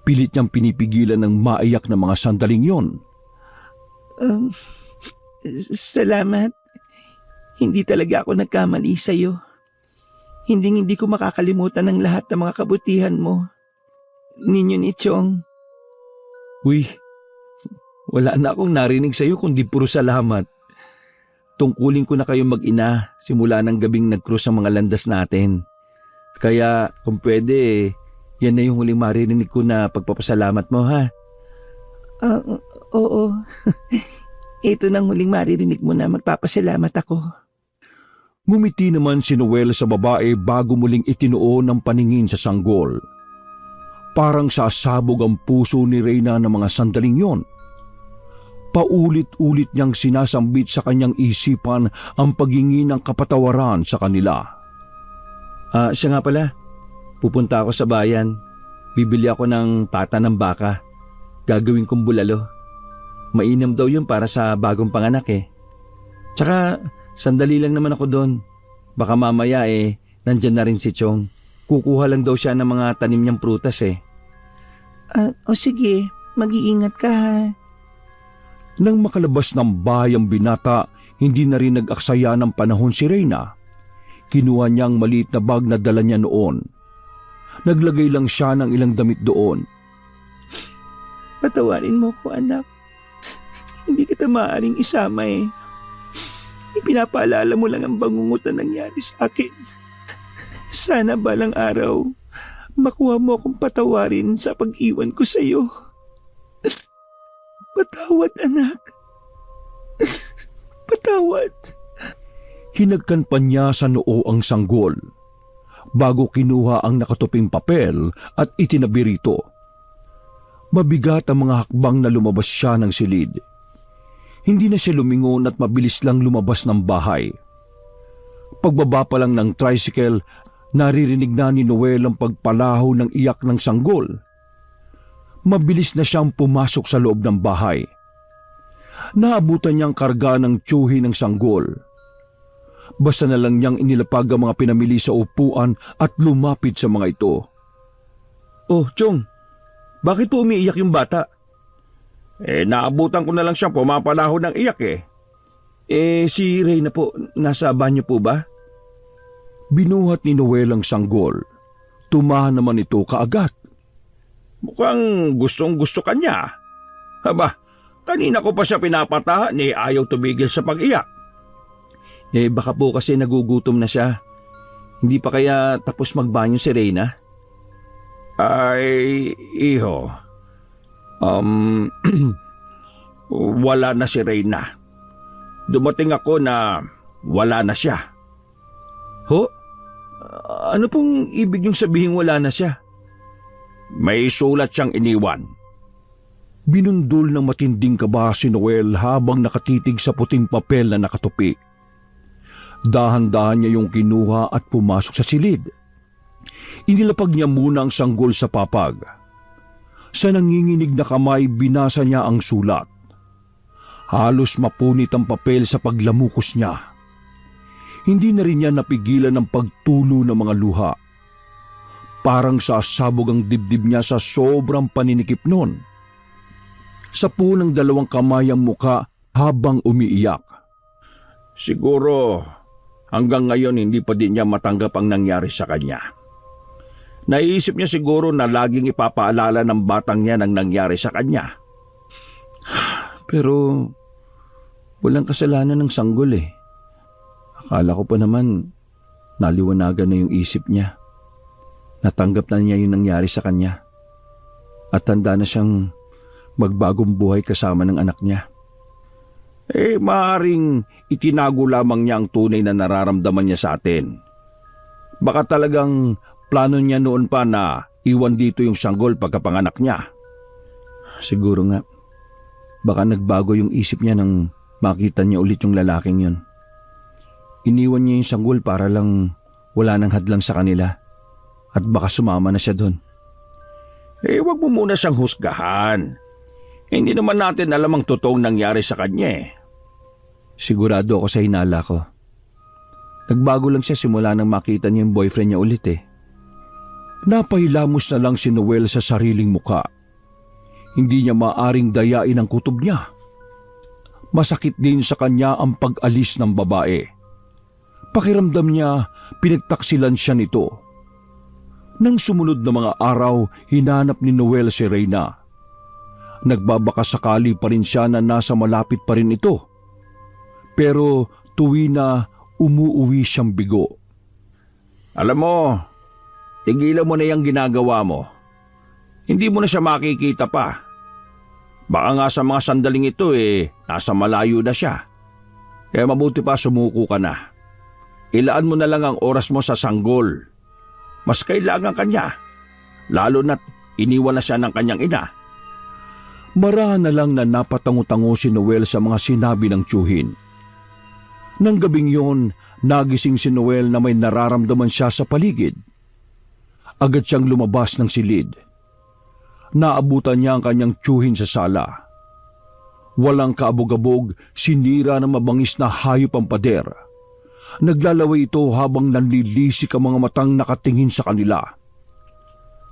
Pilit niyang pinipigilan ng maiyak na mga sandaling yon. Salamat. Hindi talaga ako nagkamali sa'yo. Hindi ko makakalimutan ang lahat ng mga kabutihan mo. Ninyo ni Chong. Uy, wala na akong narinig sa'yo kundi puro salamat. Tungkulin ko na kayong mag-ina simula ng gabing nag-cruise ang mga landas natin. Kaya kung pwede, yan na yung huling maririnig ko na pagpapasalamat mo, ha? Oo. Ito nang huling maririnig mo na magpapasalamat ako. Ngumiti naman si Noel sa babae bago muling itinuon ang paningin sa sanggol. Parang sasabog ang puso ni Reyna ng mga sandaling yon. Paulit-ulit niyang sinasambit sa kanyang isipan ang paghingi ng kapatawaran sa kanila. Siya nga pala, pupunta ako sa bayan. Bibili ako ng pata ng baka. Gagawin kong bulalo. Mainam daw yun para sa bagong panganak eh. Tsaka sandali lang naman ako doon. Baka mamaya nandyan na rin si Chong. Kukuha lang daw siya ng mga tanim niyang prutas eh. O sige, mag-iingat ka ha. Nang makalabas ng bahay ang binata, hindi na rin nag-aksaya ng panahon si Reyna. Kinuha niya ang maliit na bag na dala niya noon. Naglagay lang siya ng ilang damit doon. Patawarin mo ko, anak. Hindi kita maaaring isama eh. Ipinapaalala mo lang ang bangungot na nangyari sa akin. Sana balang araw, makuha mo akong patawarin sa pag-iwan ko sa iyo. Patawad, anak. Patawad. Hinagkan pa niya sa noo ang sanggol, bago kinuha ang nakatuping papel at itinabi rito. Mabigat ang mga hakbang na lumabas siya ng silid. Hindi na siya lumingon at mabilis lang lumabas ng bahay. Pagbaba pa lang ng tricycle, naririnig na ni Noel ang pagpalaho ng iyak ng sanggol. Mabilis na siyang pumasok sa loob ng bahay. Naabutan niyang karga ng tiyuhin ng sanggol. Basta na lang niyang inilapag ang mga pinamili sa upuan at lumapit sa mga ito. Oh, Chong, bakit po umiiyak yung bata? Naabutan ko na lang siyang pumapalaho ng iyak eh. Si Reyna po, nasa banyo po ba? Binuhat ni Noel ang sanggol. Tumahan naman ito kaagad. Mukhang gustong-gusto ka niya. Aba, kanina ko pa siya pinapatahan ayaw tumigil sa pag-iyak. Baka po kasi nagugutom na siya. Hindi pa kaya tapos magbanyo si Reyna? Ay, iho. Wala na si Reyna. Dumating ako na wala na siya. Ho? Ano pong ibig niyong sabihin wala na siya? May sulat siyang iniwan. Binundol ng matinding kaba si Noel habang nakatitig sa puting papel na nakatupi. Dahan-dahan niya yung kinuha at pumasok sa silid. Inilapag niya muna ang sanggol sa papag. Sa nanginginig na kamay, binasa niya ang sulat. Halos mapunit ang papel sa paglamukos niya. Hindi na rin niya napigilan ang pagtulo ng mga luha. Parang sasabog ang dibdib niya sa sobrang paninikip nun. Sapo ng dalawang kamay ang muka habang umiiyak. Siguro hanggang ngayon hindi pa din niya matanggap ang nangyari sa kanya. Naiisip niya siguro na laging ipapaalala ng batang niya ang nangyari sa kanya. Pero walang kasalanan ng sanggol eh. Akala ko pa naman naliwanagan na yung isip niya. Natanggap na niya yung nangyari sa kanya. At tanda na siyang magbagong buhay kasama ng anak niya. Maaaring itinago lamang niya ang tunay na nararamdaman niya sa atin. Baka talagang plano niya noon pa na iwan dito yung sanggol pagkapanganak niya. Siguro nga. Baka nagbago yung isip niya nang makita niya ulit yung lalaking yun. Iniwan niya yung sanggol para lang wala nang hadlang sa kanila. At baka sumama na siya doon. Wag mo muna siyang husgahan. Hindi naman natin alam ang totoong nangyari sa kanya eh. Sigurado ako sa hinala ko. Nagbago lang siya simula nang makita niya yung boyfriend niya ulit eh. Napahilamos na lang si Noel sa sariling muka. Hindi niya maaring dayain ang kutob niya. Masakit din sa kanya ang pag-alis ng babae. Pakiramdam niya, pinagtaksilan siya nito. Nang sumunod na mga araw, hinanap ni Noel si Reyna. Nagbabakasakali pa rin siya na nasa malapit pa rin ito. Pero tuwi na, umuuwi siyang bigo. Alam mo, tigilan mo na yung ginagawa mo. Hindi mo na siya makikita pa. Baka nga sa mga sandaling ito nasa malayo na siya. Kaya mabuti pa sumuko ka na. Ilaan mo na lang ang oras mo sa sanggol. Mas kailangan kanya. Lalo na't iniwan na siya ng kanyang ina. Marahan na lang na napatango-tango si Noel sa mga sinabi ng tiyuhin. Nang gabing yon, nagising si Noel na may nararamdaman siya sa paligid. Agad siyang lumabas ng silid. Naabutan niya ang kanyang tiyuhin sa sala. Walang kaabog-abog, sinira ng mabangis na hayop ang pader. Naglalaway ito habang nanlilisik ang mga matang nakatingin sa kanila.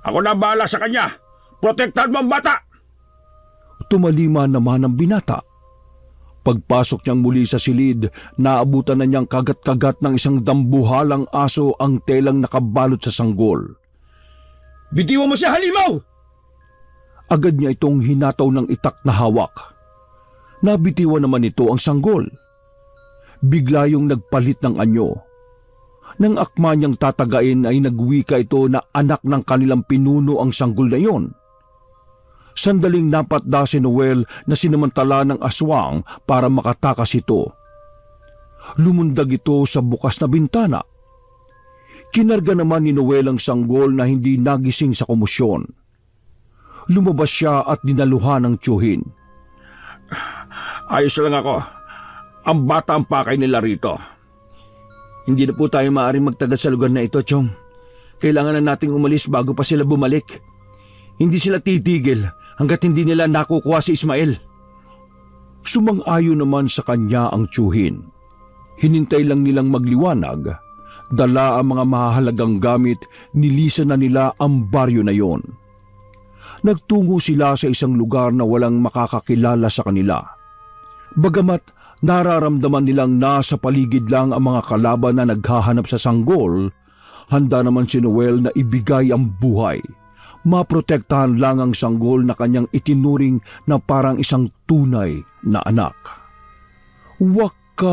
Ako na bahala sa kanya. Protektahan mo ang bata. Tumalima naman ang binata. Pagpasok niyang muli sa silid, naabutan na niyang kagat-kagat ng isang dambuhalang aso ang telang nakabalot sa sanggol. Bitiwan mo siya, halimaw! Agad niya itong hinataw ng itak na hawak. Nabitiwan naman ito ang sanggol. Bigla yung nagpalit ng anyo. Nang akma niyang tatagain ay nagwika ito na anak ng kanilang pinuno ang sanggol na iyon. Sandaling napatda si Noel na sinamantala ng aswang para makatakas ito. Lumundag ito sa bukas na bintana. Kinarga naman ni Noel ang sanggol na hindi nagising sa komosyon. Lumabas siya at dinaluhan ng tiyuhin. Ayos lang ako. Ang bata ang pakay nila rito. Hindi na po tayo maaaring magtagal sa lugar na ito, Chong. Kailangan na nating umalis bago pa sila bumalik. Hindi sila titigil hanggat hindi nila nakukuha si Ismael. Sumang-ayon naman sa kanya ang tiyuhin. Hinintay lang nilang magliwanag. Dala ang mga mahalagang gamit, nilisan na nila ang baryo na yon. Nagtungo sila sa isang lugar na walang makakakilala sa kanila. Bagamat nararamdaman nilang nasa paligid lang ang mga kalaban na naghahanap sa sanggol, handa naman si Noel na ibigay ang buhay. Maprotektahan lang ang sanggol na kanyang itinuring na parang isang tunay na anak. Wakas!